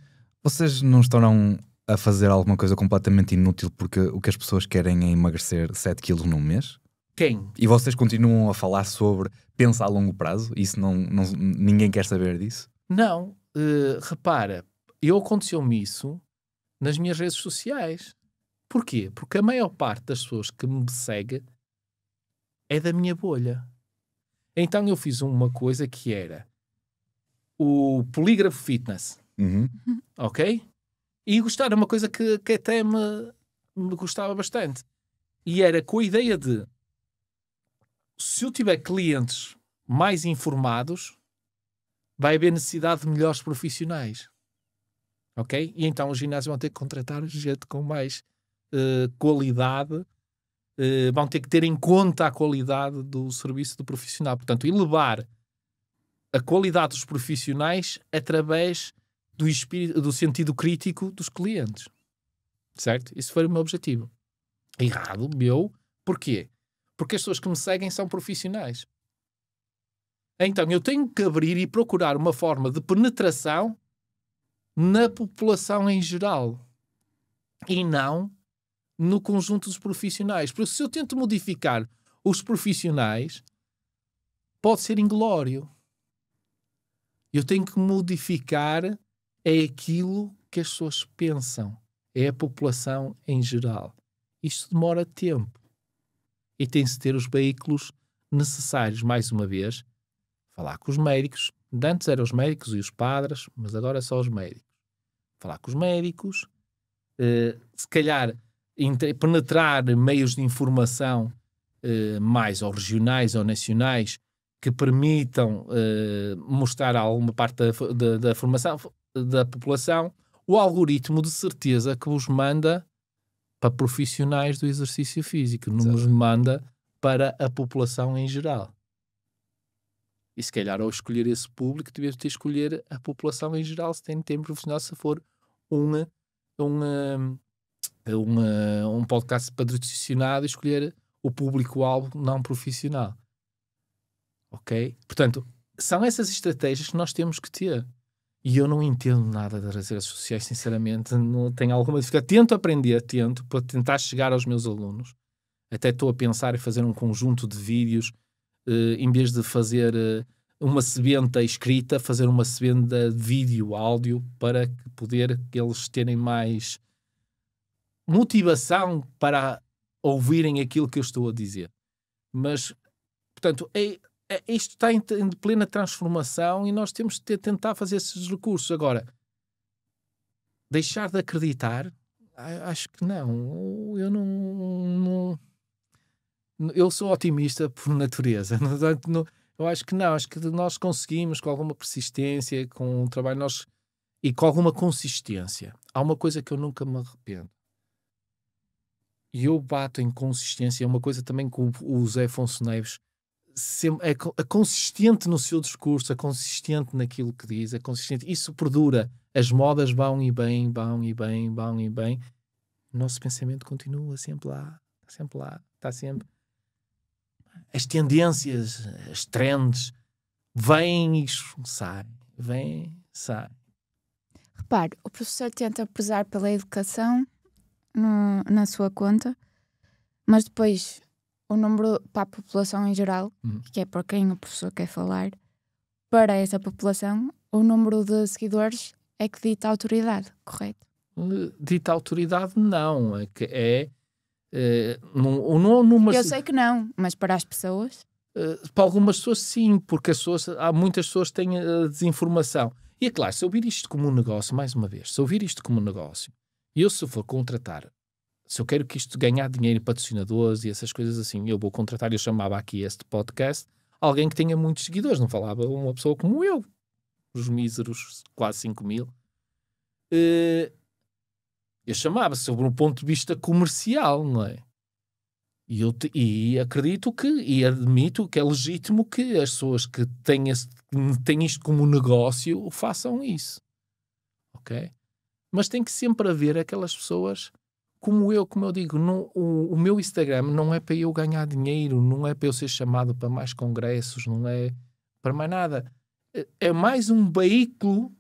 vocês não estarão a fazer alguma coisa completamente inútil porque o que as pessoas querem é emagrecer 7 quilos num mês? Quem? E vocês continuam a falar sobre pensa a longo prazo? Isso ninguém quer saber disso? Não. Repara, aconteceu-me isso nas minhas redes sociais. Porquê? Porque a maior parte das pessoas que me segue é da minha bolha. Então eu fiz uma coisa que era o polígrafo fitness. Ok? E gostar, uma coisa que até me gostava bastante. E era com a ideia de, se eu tiver clientes mais informados, vai haver necessidade de melhores profissionais. Ok? E então os ginásios vão ter que contratar gente com mais qualidade, vão ter que ter em conta a qualidade do serviço do profissional. Portanto, elevar a qualidade dos profissionais através do sentido crítico dos clientes. Certo? Isso foi o meu objetivo. Errado, meu. Porquê? Porque as pessoas que me seguem são profissionais. Então, eu tenho que abrir e procurar uma forma de penetração na população em geral. E não no conjunto dos profissionais. Porque se eu tento modificar os profissionais, pode ser inglório. Eu tenho que modificar aquilo que as pessoas pensam. É a população em geral. Isto demora tempo. E tem-se de ter os veículos necessários, mais uma vez, falar com os médicos. Antes eram os médicos e os padres, mas agora só os médicos. Falar com os médicos, se calhar penetrar meios de informação mais ou regionais ou nacionais que permitam mostrar alguma parte da formação da população. O algoritmo de certeza que vos manda para profissionais do exercício físico, não nos manda para a população em geral. E se calhar ao escolher esse público, devemos ter escolher a população em geral, se tem tempo profissional, se for um podcast patrocinado, escolher o público-alvo não profissional. Ok? Portanto, são essas estratégias que nós temos que ter. E eu não entendo nada das redes sociais, sinceramente. Não tenho alguma dificuldade. Tento aprender, para tentar chegar aos meus alunos. Até estou a pensar em fazer um conjunto de vídeos, em vez de fazer uma sebenta escrita, fazer uma sebenta de vídeo, áudio, para poder eles terem mais motivação para ouvirem aquilo que eu estou a dizer. Mas, portanto, isto está em plena transformação e nós temos de tentar fazer esses recursos. Agora, deixar de acreditar, acho que não. Eu sou otimista por natureza. Eu acho que não. Acho que nós conseguimos, com alguma persistência, com um trabalho e com alguma consistência. Há uma coisa que eu nunca me arrependo. E eu bato em consistência. É uma coisa também que o Zé Afonso Neves é consistente no seu discurso, é consistente naquilo que diz, é consistente. Isso perdura. As modas vão e bem, vão e bem, vão e bem. O nosso pensamento continua sempre lá, está sempre. As tendências, as trends, vêm e saem, vêm, saem. Repare, o professor tenta prezar pela educação na sua conta, mas depois o número para a população em geral, que é para quem o professor quer falar, para essa população, o número de seguidores é que dita a autoridade, correto? Dita a autoridade, não. Eu sei que não, mas para as pessoas? Para algumas pessoas, sim, porque há muitas pessoas que têm desinformação. E é claro, se eu ouvir isto como um negócio, mais uma vez, se eu ouvir isto como um negócio, e eu se for contratar, se eu quero que isto ganhar dinheiro, patrocinadores e essas coisas assim, eu vou contratar, eu chamava aqui este podcast, alguém que tenha muitos seguidores, não falava uma pessoa como eu, os míseros quase 5.000. Eu chamava sobre um ponto de vista comercial, não é? E acredito e admito que é legítimo que as pessoas que têm isto como negócio façam isso. ok? Mas tem que sempre haver aquelas pessoas como eu digo, o meu Instagram não é para eu ganhar dinheiro, não é para eu ser chamado para mais congressos, não é para mais nada. É mais um veículo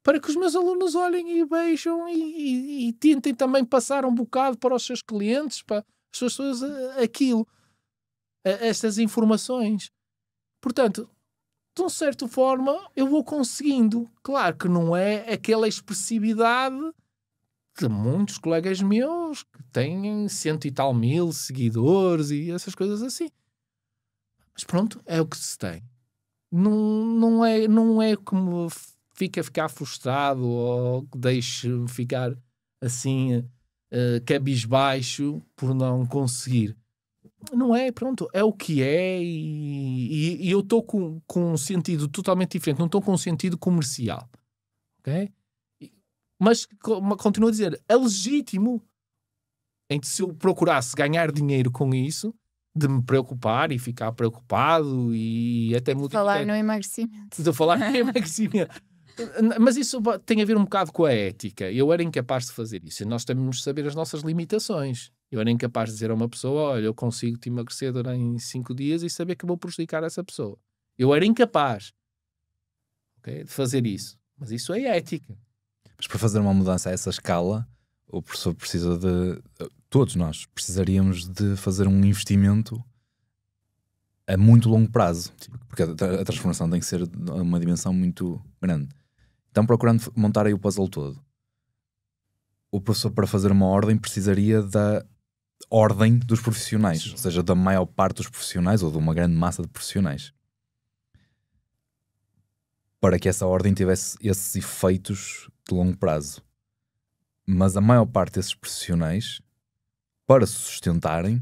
para que os meus alunos olhem e vejam e tentem também passar um bocado para os seus clientes, para as suas pessoas, aquilo, estas informações. Portanto, de uma certa forma, eu vou conseguindo. Claro que não é aquela expressividade de muitos colegas meus que têm 100 e tal mil seguidores e essas coisas assim. Mas pronto, é o que se tem. Não é como ficar frustrado ou deixe ficar assim cabisbaixo por não conseguir. Não é, pronto, é o que é e eu estou com um sentido totalmente diferente, não estou com um sentido comercial, ok? Mas continuo a dizer, é legítimo em que se eu procurasse ganhar dinheiro com isso, de me preocupar e ficar preocupado e até muito... Falar no emagrecimento. De falar no emagrecimento. Mas isso tem a ver um bocado com a ética. Eu era incapaz de fazer isso. E nós temos de saber as nossas limitações. Eu era incapaz de dizer a uma pessoa, olha, eu consigo te emagrecer durante 5 dias e saber que vou prejudicar essa pessoa. Eu era incapaz, okay, de fazer isso. Mas isso é ética. Mas para fazer uma mudança a essa escala, o professor precisa de... Todos nós precisaríamos de fazer um investimento a muito longo prazo. Porque a transformação tem que ser uma dimensão muito grande. Então, procurando montar aí o puzzle todo, o professor, para fazer uma ordem, precisaria da ordem dos profissionais. Sim. Ou seja, da maior parte dos profissionais ou de uma grande massa de profissionais. Para que essa ordem tivesse esses efeitos de longo prazo. Mas a maior parte desses profissionais, para se sustentarem,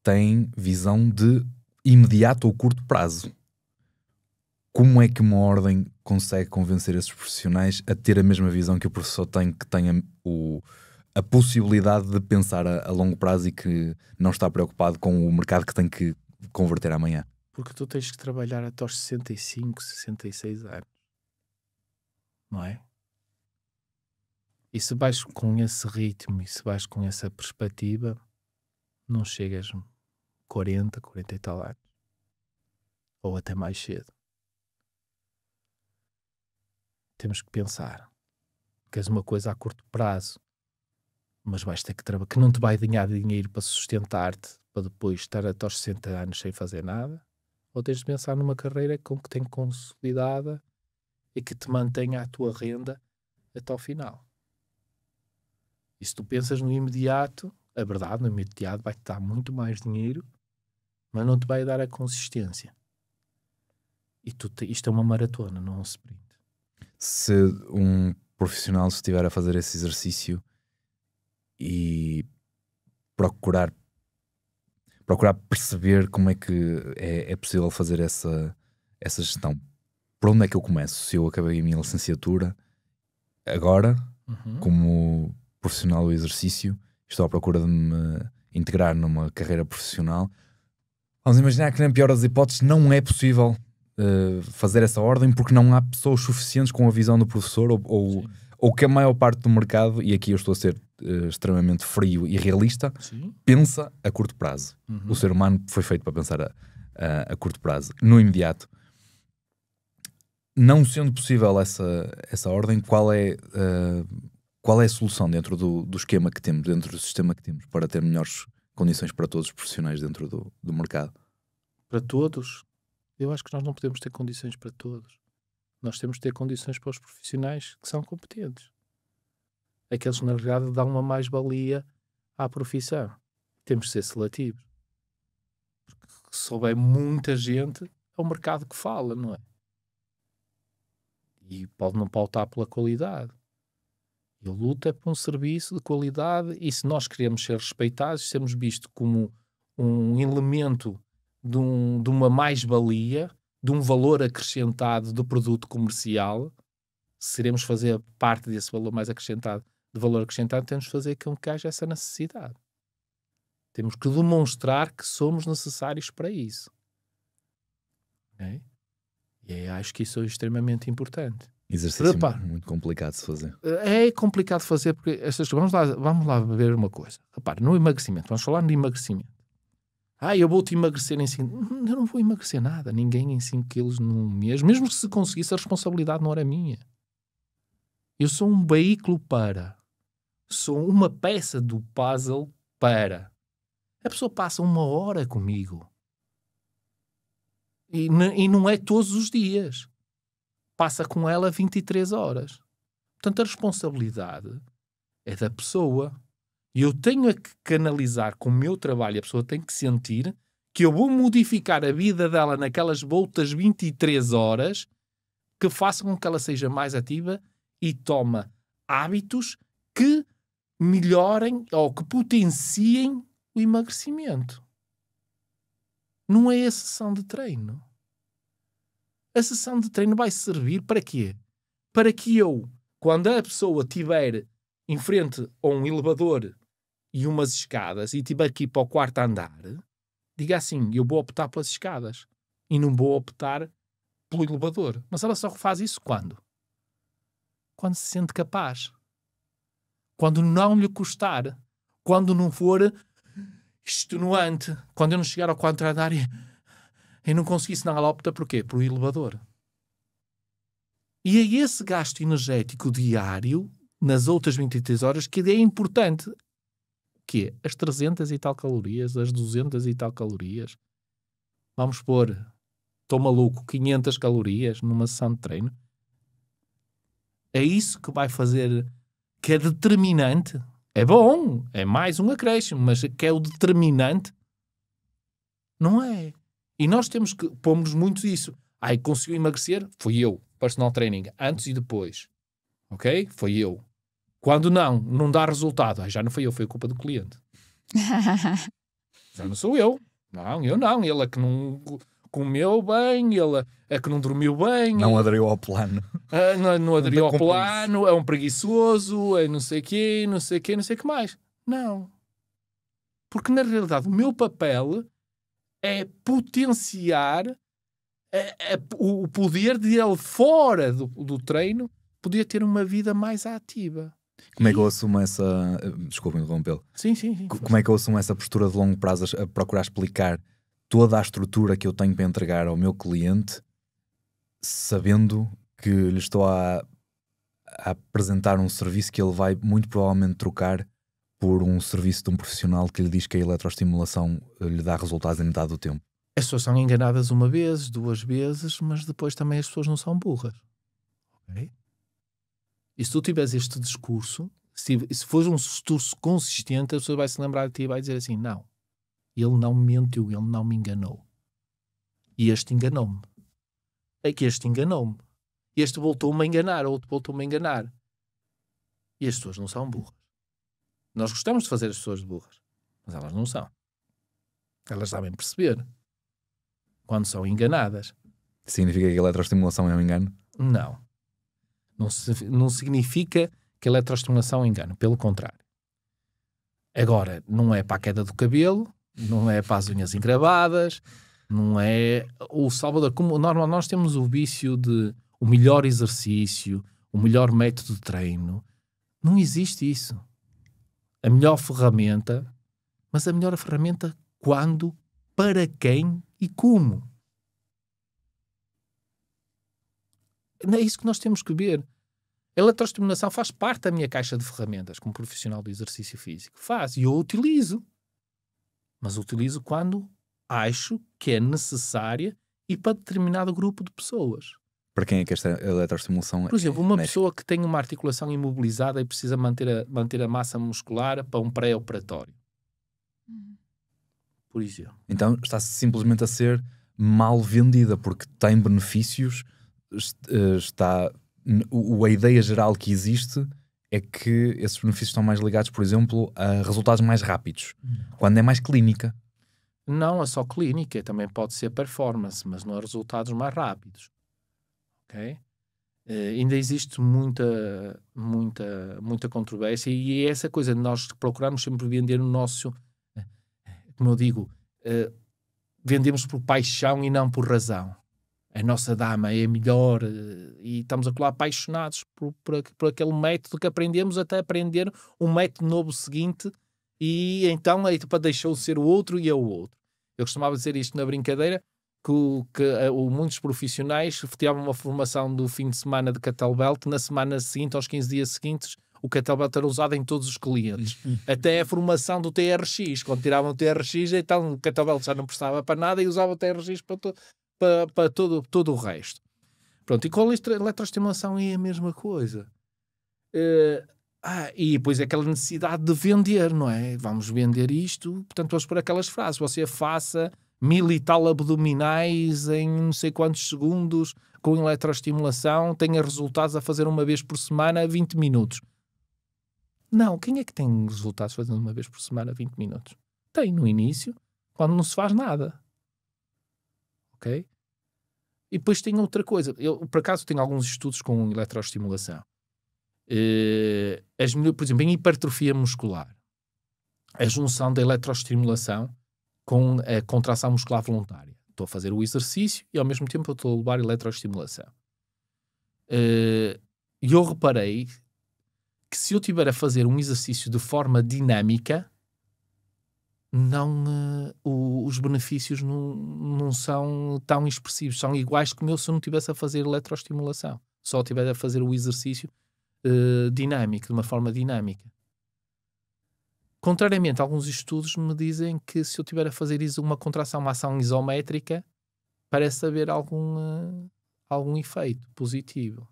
têm visão de imediato ou curto prazo. Como é que uma ordem consegue convencer esses profissionais a ter a mesma visão que o professor tem, que tenha a possibilidade de pensar a longo prazo e que não está preocupado com o mercado que tem que converter amanhã? Porque tu tens que trabalhar até aos 65, 66 anos. Não é? E se vais com esse ritmo e se vais com essa perspectiva, não chegas 40 e tal anos. Ou até mais cedo. Temos que pensar. Queres uma coisa a curto prazo, mas vais ter que trabalhar, que não te vai ganhar dinheiro para sustentar-te, para depois estar até aos 60 anos sem fazer nada. Ou tens de pensar numa carreira que tem consolidada e que te mantenha a tua renda até ao final. E se tu pensas no imediato, a verdade, no imediato vai-te dar muito mais dinheiro, mas não te vai dar a consistência. E isto é uma maratona, não é um sprint. Se um profissional estiver a fazer esse exercício e procurar perceber como é que é possível fazer essa gestão, por onde é que eu começo? Se eu acabei a minha licenciatura agora, como profissional do exercício, estou à procura de me integrar numa carreira profissional, vamos imaginar que na pior das hipóteses não é possível fazer essa ordem porque não há pessoas suficientes com a visão do professor ou que a maior parte do mercado, e aqui eu estou a ser extremamente frio e realista, pensa a curto prazo. O ser humano foi feito para pensar a curto prazo, no imediato. Não sendo possível essa ordem, qual é a solução dentro do esquema que temos, dentro do sistema que temos, para ter melhores condições para todos os profissionais dentro do mercado? Para todos? Eu acho que nós não podemos ter condições para todos. Nós temos de ter condições para os profissionais que são competentes. Aqueles que, na realidade, dão uma mais-valia à profissão. Temos de ser seletivos. Porque se houver muita gente, é o mercado que fala, não é? E pode não pautar pela qualidade. E a luta é por um serviço de qualidade, e se nós queremos ser respeitados, sermos vistos como um elemento de uma mais-valia, de um valor acrescentado do produto comercial, se queremos fazer parte desse valor mais acrescentado, de valor acrescentado, temos de fazer com que haja essa necessidade. Temos que demonstrar que somos necessários para isso. Okay? E acho que isso é extremamente importante. Exercício Repara. muito complicado de se fazer. É complicado de fazer porque estas coisas. Vamos lá ver uma coisa. Repare, no emagrecimento, vamos falar de emagrecimento. Eu vou-te emagrecer em 5... Eu não vou emagrecer nada. Ninguém em 5 quilos num mês. Mesmo que se conseguisse, a responsabilidade não era minha. Eu sou um veículo para. Sou uma peça do puzzle para. A pessoa passa 1 hora comigo. E não é todos os dias. Passa com ela 23 horas. Portanto, a responsabilidade é da pessoa. E eu tenho que canalizar com o meu trabalho. A pessoa tem que sentir que eu vou modificar a vida dela naquelas voltas 23 horas que façam com que ela seja mais ativa e tome hábitos que melhorem ou que potenciem o emagrecimento. Não é a sessão de treino. A sessão de treino vai servir para quê? Para que eu, quando a pessoa estiver em frente a um elevador e umas escadas e tiver que ir para o 4º andar, diga assim, eu vou optar pelas escadas e não vou optar pelo elevador. Mas ela só faz isso quando? Quando se sente capaz. Quando não lhe custar. Quando não for extenuante. Quando eu não chegar ao 4º andar e não conseguir, senão ela opta por quê? Pelo elevador. E é esse gasto energético diário, nas outras 23 horas, que é importante. O quê? As 300 e tal calorias, as 200 e tal calorias. Vamos pôr, estou maluco, 500 calorias numa sessão de treino. É isso que vai fazer, que é determinante. É bom, é mais um acréscimo, mas que é o determinante, não é? E nós temos que pôr-nos muito isso. Conseguiu emagrecer? Fui eu. Personal training. Antes e depois. Ok? Foi eu. Quando não dá resultado. Já não foi eu, foi a culpa do cliente. Já não sou eu. Eu não. Ele é que não comeu bem, ele é que não dormiu bem. Não aderiu ao plano. Não aderiu ao plano, é um preguiçoso, é não sei o quê, não sei o que mais. Não. Porque na realidade o meu papel é potenciar o poder de ele fora do treino poder ter uma vida mais ativa. Como é que eu assumo essa... Desculpa interrompê-lo. Sim. Como é que eu assumo essa postura de longo prazo a procurar explicar toda a estrutura que eu tenho para entregar ao meu cliente, sabendo que lhe estou a apresentar um serviço que ele vai muito provavelmente trocar por um serviço de um profissional que lhe diz que a eletroestimulação lhe dá resultados em metade do tempo? As pessoas são enganadas 1 vez, 2 vezes, mas depois também as pessoas não são burras. Ok? E se tu tiveres este discurso, se for um discurso consistente, a pessoa vai se lembrar de ti e vai dizer assim, não, ele não me mentiu, ele não me enganou. E este enganou-me. É que este enganou-me. Este voltou-me a enganar, outro voltou-me a enganar. E as pessoas não são burras. Nós gostamos de fazer as pessoas burras, mas elas não são. Elas sabem perceber quando são enganadas. Significa que a eletroestimulação é um engano? Não. Não significa que a eletroestimulação é um engano. Pelo contrário. Agora, não é para a queda do cabelo, não é para as unhas encravadas, não é o Salvador. Como normal, nós temos o vício de o melhor exercício, o melhor método de treino. Não existe isso. A melhor ferramenta, mas a melhor ferramenta quando, para quem e como. É isso que nós temos que ver. A eletroestimulação faz parte da minha caixa de ferramentas como profissional do exercício físico. Faz, e eu utilizo. Mas utilizo quando acho que é necessária e para determinado grupo de pessoas. Para quem é que esta eletroestimulação é? Por exemplo, uma pessoa que tem uma articulação imobilizada e precisa manter a massa muscular para um pré-operatório. Por exemplo. Então está simplesmente a ser mal vendida, porque tem benefícios, a ideia geral que existe é que esses benefícios estão mais ligados, por exemplo, a resultados mais rápidos, quando é mais clínica. Não é só clínica, também pode ser performance, mas não é resultados mais rápidos. Ok? Ainda existe muita controvérsia e é essa coisa de nós procurarmos sempre vender o nosso, como eu digo, vendemos por paixão e não por razão. a nossa dama é melhor e estamos apaixonados por aquele método que aprendemos até aprender um método novo seguinte e então aí deixou de ser o outro e é o outro. Eu costumava dizer isto na brincadeira, que muitos profissionais tiveram uma formação do fim de semana de Kettlebell, na semana seguinte, aos 15 dias seguintes, o Kettlebell era usado em todos os clientes. Até a formação do TRX, quando tiravam o TRX, então o Kettlebell já não prestava para nada e usava o TRX para todo o resto. Pronto, e com a eletroestimulação é a mesma coisa. E depois aquela necessidade de vender, não é? Vamos vender isto, portanto vamos por aquelas frases, você faça 1000 e tal abdominais em não sei quantos segundos com eletroestimulação, tenha resultados a fazer uma vez por semana 20 minutos. Não, quem é que tem resultados fazendo uma vez por semana 20 minutos? Tem no início, quando não se faz nada. Ok? E depois tem outra coisa. Eu, por acaso, tenho alguns estudos com eletroestimulação. Por exemplo, em hipertrofia muscular, a junção da eletroestimulação com a contração muscular voluntária. Estou a fazer o exercício e ao mesmo tempo eu estou a levar eletroestimulação. E eu reparei que se eu estiver a fazer um exercício de forma dinâmica, os benefícios não são tão expressivos, são iguais como se eu não estivesse a fazer eletroestimulação, só estiver a fazer o exercício dinâmico, de uma forma dinâmica. Contrariamente, alguns estudos me dizem que se eu estiver a fazer uma contração, uma ação isométrica, parece haver algum efeito positivo.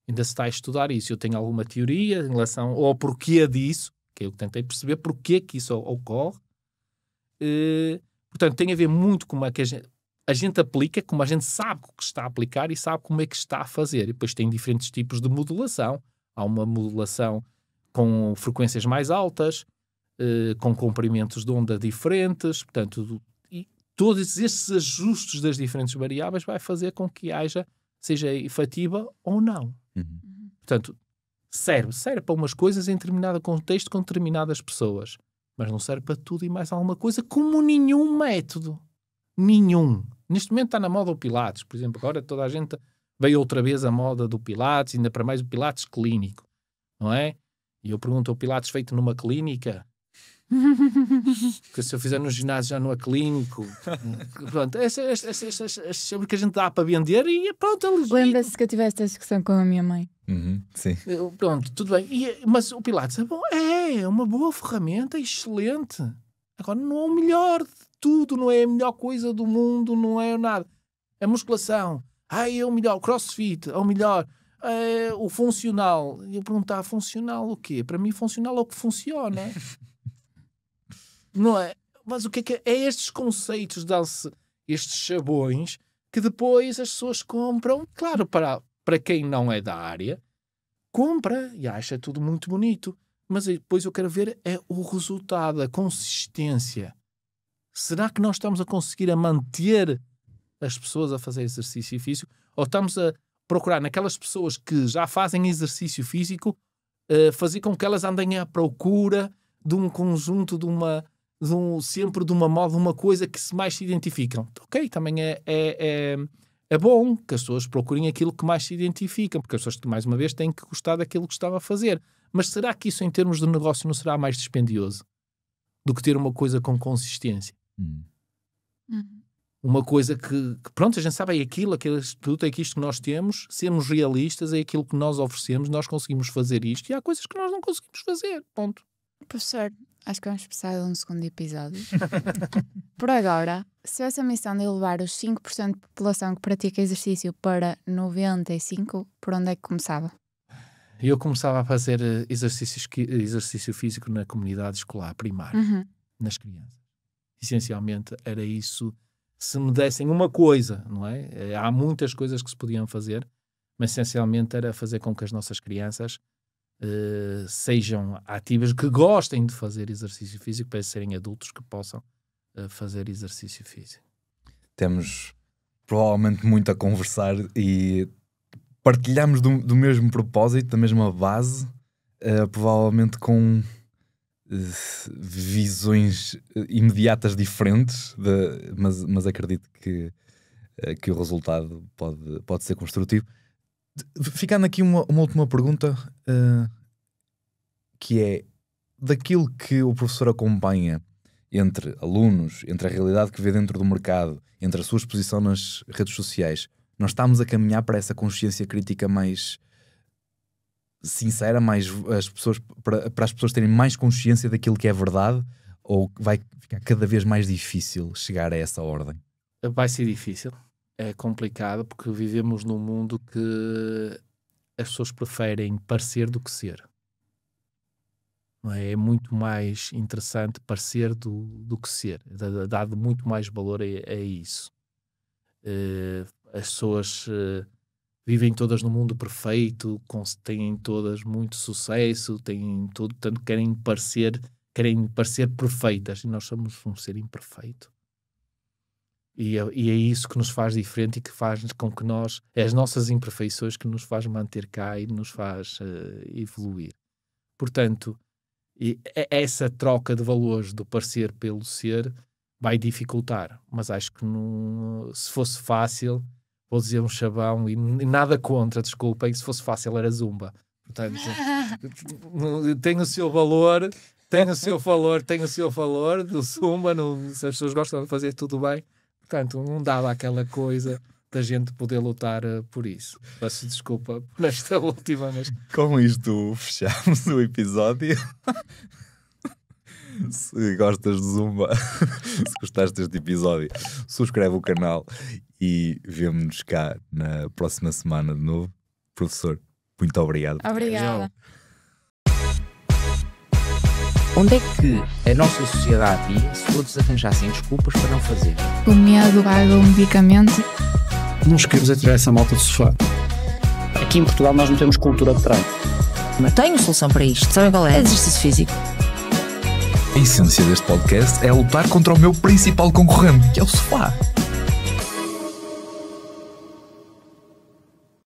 Ainda se está a estudar isso. Eu tenho alguma teoria em relação ao porquê disso, que eu tentei perceber porquê que isso ocorre. Portanto, tem a ver muito com como é que a gente aplica, como a gente sabe o que está a aplicar e sabe como é que está a fazer. E depois tem diferentes tipos de modulação. Há uma modulação com frequências mais altas, com comprimentos de onda diferentes, portanto, e todos esses ajustes das diferentes variáveis vai fazer com que seja efetiva ou não. Portanto, serve para umas coisas em determinado contexto com determinadas pessoas, mas não serve para tudo e mais alguma coisa, como nenhum método. Nenhum. Neste momento está na moda o Pilates, por exemplo, agora toda a gente veio outra vez a moda do Pilates, ainda para mais o Pilates clínico, não é? E eu pergunto, o Pilates feito numa clínica? Porque se eu fizer no ginásio já não é clínico. Pronto, sobre que a gente dá para vender e pronto. Lembra-se que eu tive esta discussão com a minha mãe. Sim. Pronto, tudo bem. Mas o Pilates é bom, é uma boa ferramenta, excelente. Agora não é o melhor de tudo, não é a melhor coisa do mundo, não é nada. A musculação, é o melhor. O crossfit, é o melhor. O funcional. E eu perguntava, funcional o quê? Para mim funcional é o que funciona. Não é? Mas o que é estes conceitos, estes chavões, que depois as pessoas compram, claro, para quem não é da área, compra e acha tudo muito bonito. Mas depois eu quero ver o resultado, a consistência. Será que nós estamos a conseguir manter as pessoas a fazer exercício físico? Ou estamos a procurar naquelas pessoas que já fazem exercício físico, fazer com que elas andem à procura de um conjunto, sempre de uma moda, uma coisa que mais se identificam. Ok, também é bom que as pessoas procurem aquilo que mais se identificam, porque as pessoas, mais uma vez, têm que gostar daquilo que estava a fazer. Mas será que isso, em termos de negócio, não será mais dispendioso do que ter uma coisa com consistência? Uma coisa que, pronto, a gente sabe, é aquele produto, é isto que nós temos, sermos realistas, é aquilo que nós oferecemos, nós conseguimos fazer isto, e há coisas que nós não conseguimos fazer, ponto. Professor, acho que vamos precisar de um segundo episódio. Por agora, se essa missão de elevar os 5% de população que pratica exercício para 95%, por onde é que começava? Eu começava a fazer exercício físico na comunidade escolar primária, nas crianças. Essencialmente era isso. Se me dessem uma coisa, não é? Há muitas coisas que se podiam fazer, mas essencialmente era fazer com que as nossas crianças sejam ativas, que gostem de fazer exercício físico para serem adultos que possam fazer exercício físico. Temos provavelmente muito a conversar e partilhamos do mesmo propósito, da mesma base, provavelmente com visões imediatas diferentes, mas acredito que que o resultado pode ser construtivo. Ficando aqui uma última pergunta, que é, daquilo que o professor acompanha entre alunos, entre a realidade que vê dentro do mercado, entre a sua exposição nas redes sociais, nós estamos a caminhar para essa consciência crítica mais sincera, mais para as pessoas terem mais consciência daquilo que é verdade, ou vai ficar cada vez mais difícil chegar a essa ordem? Vai ser difícil, é complicado, porque vivemos num mundo que as pessoas preferem parecer do que ser. Não é? É muito mais interessante parecer do que ser, dado muito mais valor a isso. As pessoas vivem todas no mundo perfeito, têm todas muito sucesso, têm tudo, tanto querem parecer perfeitas, e nós somos um ser imperfeito. E é isso que nos faz diferente e que faz com que é as nossas imperfeições que nos faz manter cá e nos faz evoluir. Portanto, essa troca de valores do parecer pelo ser vai dificultar, mas acho que se fosse fácil, vou dizer um chavão, e nada contra, desculpem, se fosse fácil era Zumba. Portanto, tem o seu valor do Zumba, se as pessoas gostam de fazer tudo bem, portanto, não dava aquela coisa da gente poder lutar por isso. Peço desculpa por esta última vez. Com isto fechamos o episódio. Se gostas de Zumba, se gostaste deste episódio, subscreve o canal e vemo-nos cá na próxima semana de novo. Professor, muito obrigado. Obrigada. Onde é que a nossa sociedade ia se todos arranjassem desculpas para não fazer? O medo, água, o medicamento. Não nos queremos tirar essa malta do sofá. Aqui em Portugal nós não temos cultura de treino. Mas tenho solução para isto. Sabem qual é? Exercício físico. A essência deste podcast é lutar contra o meu principal concorrente, que é o sofá.